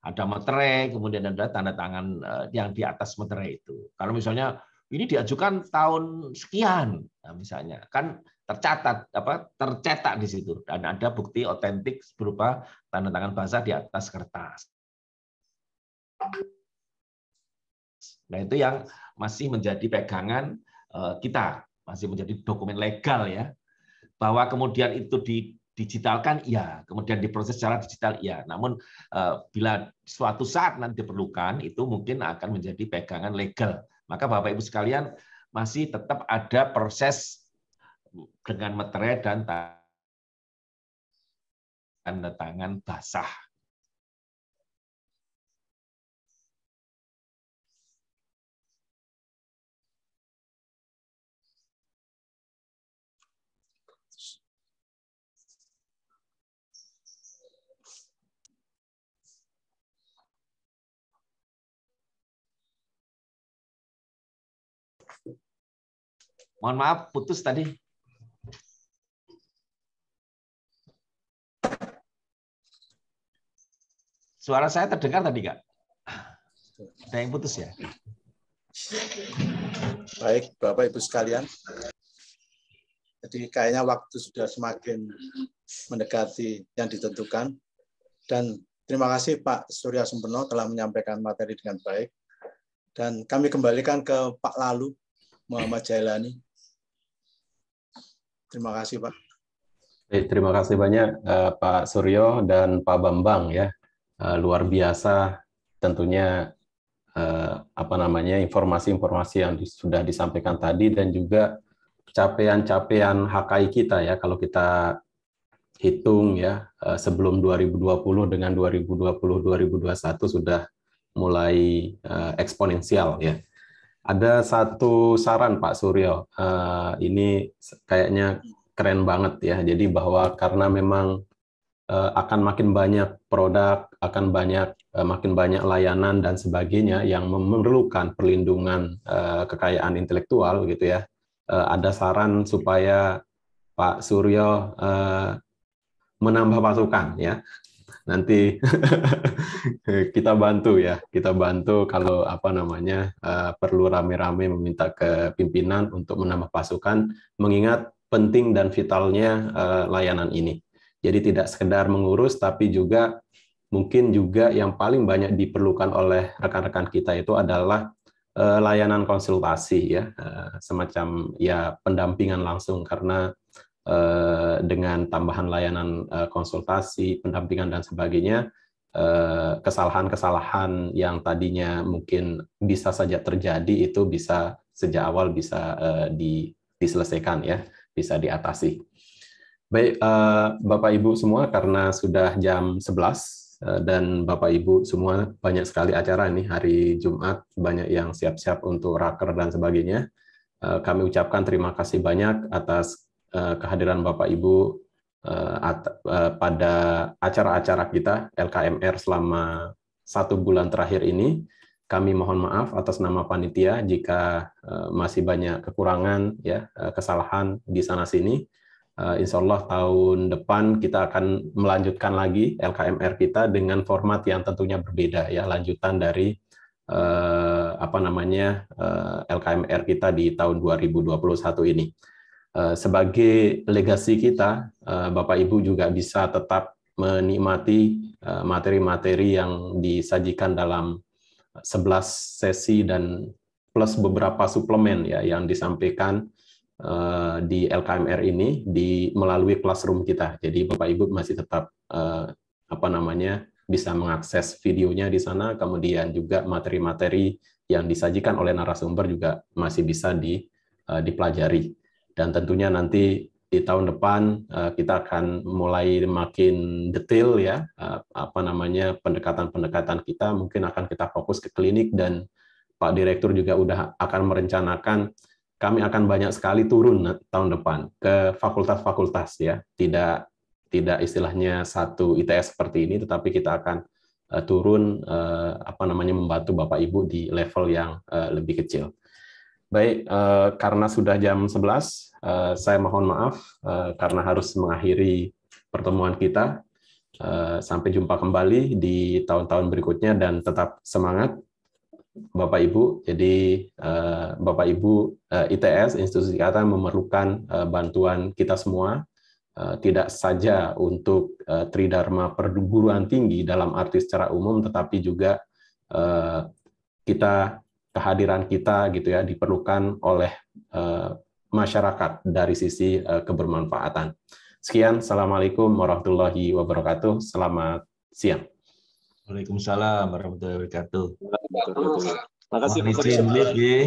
S4: ada meterai, kemudian ada tanda tangan yang di atas meterai itu. Kalau misalnya ini diajukan tahun sekian, nah misalnya kan tercatat tercetak di situ dan ada bukti otentik berupa tanda tangan basah di atas kertas. Nah, itu yang masih menjadi pegangan kita, masih menjadi dokumen legal ya. Bahwa kemudian itu didigitalkan, ya, kemudian diproses secara digital, ya. Namun bila suatu saat nanti diperlukan, itu mungkin akan menjadi pegangan legal. Maka Bapak Ibu sekalian masih tetap ada proses dengan meterai dan tanda tangan basah. Mohon maaf, putus tadi. Suara saya terdengar tadi, Kak? Ada yang putus ya?
S3: Baik, Bapak Ibu sekalian. Jadi kayaknya waktu sudah semakin mendekati yang ditentukan. Dan terima kasih Pak Surya Sumpeno telah menyampaikan materi dengan baik. Dan kami kembalikan ke Pak Lalu, Muhammad Jailani. Terima kasih, Pak.
S1: Terima kasih banyak Pak Suryo dan Pak Bambang ya. Luar biasa tentunya informasi-informasi yang sudah disampaikan tadi, dan juga capaian-capaian HKI kita ya, kalau kita hitung ya, sebelum 2020 dengan 2020-2021 sudah mulai eksponensial ya. Ada satu saran Pak Suryo, ini kayaknya keren banget ya. Jadi bahwa karena memang akan makin banyak produk, akan makin banyak layanan dan sebagainya yang memerlukan perlindungan kekayaan intelektual gitu ya. Ada saran supaya Pak Suryo menambah pasukan ya. Nanti kita bantu ya, kita bantu kalau perlu rame-rame meminta ke pimpinan untuk menambah pasukan, mengingat penting dan vitalnya layanan ini. Jadi tidak sekedar mengurus, tapi juga mungkin juga yang paling banyak diperlukan oleh rekan-rekan kita itu adalah layanan konsultasi ya, semacam ya pendampingan langsung, karena dengan tambahan layanan konsultasi, pendampingan dan sebagainya, kesalahan-kesalahan yang tadinya mungkin bisa saja terjadi itu bisa sejak awal bisa diselesaikan ya, bisa diatasi. Baik, Bapak Ibu semua, karena sudah jam 11 dan Bapak Ibu semua banyak sekali acara nih hari Jumat, banyak yang siap-siap untuk raker dan sebagainya. Kami ucapkan terima kasih banyak atas kehadiran Bapak Ibu pada acara-acara kita LKMR selama 1 bulan terakhir ini. Kami mohon maaf atas nama panitia jika masih banyak kekurangan ya, kesalahan di sana-sini. Insya Allah tahun depan kita akan melanjutkan lagi LKMR kita dengan format yang tentunya berbeda ya, lanjutan dari LKMR kita di tahun 2021 ini. Sebagai legasi kita, Bapak Ibu juga bisa tetap menikmati materi-materi yang disajikan dalam 11 sesi dan plus beberapa suplemen ya yang disampaikan di LKMR ini melalui classroom kita. Jadi Bapak Ibu masih tetap bisa mengakses videonya di sana, kemudian juga materi-materi yang disajikan oleh narasumber juga masih bisa dipelajari. Dan tentunya nanti di tahun depan kita akan mulai makin detail ya, pendekatan-pendekatan kita mungkin akan kita fokus ke klinik, dan Pak Direktur juga udah akan merencanakan kami akan banyak sekali turun tahun depan ke fakultas-fakultas ya, tidak istilahnya satu ITS seperti ini, tetapi kita akan turun membantu Bapak Ibu di level yang lebih kecil. Baik, karena sudah jam 11, saya mohon maaf karena harus mengakhiri pertemuan kita. Sampai jumpa kembali di tahun-tahun berikutnya, dan tetap semangat Bapak Ibu. Jadi Bapak Ibu ITS, institusi kesehatan, memerlukan bantuan kita semua, tidak saja untuk tridharma perguruan tinggi dalam arti secara umum, tetapi juga kehadiran kita gitu ya diperlukan oleh masyarakat dari sisi kebermanfaatan. Sekian, Assalamualaikum warahmatullahi wabarakatuh. Selamat siang.
S4: Waalaikumsalam warahmatullahi wabarakatuh.
S2: Terima kasih.
S4: Mohon izin,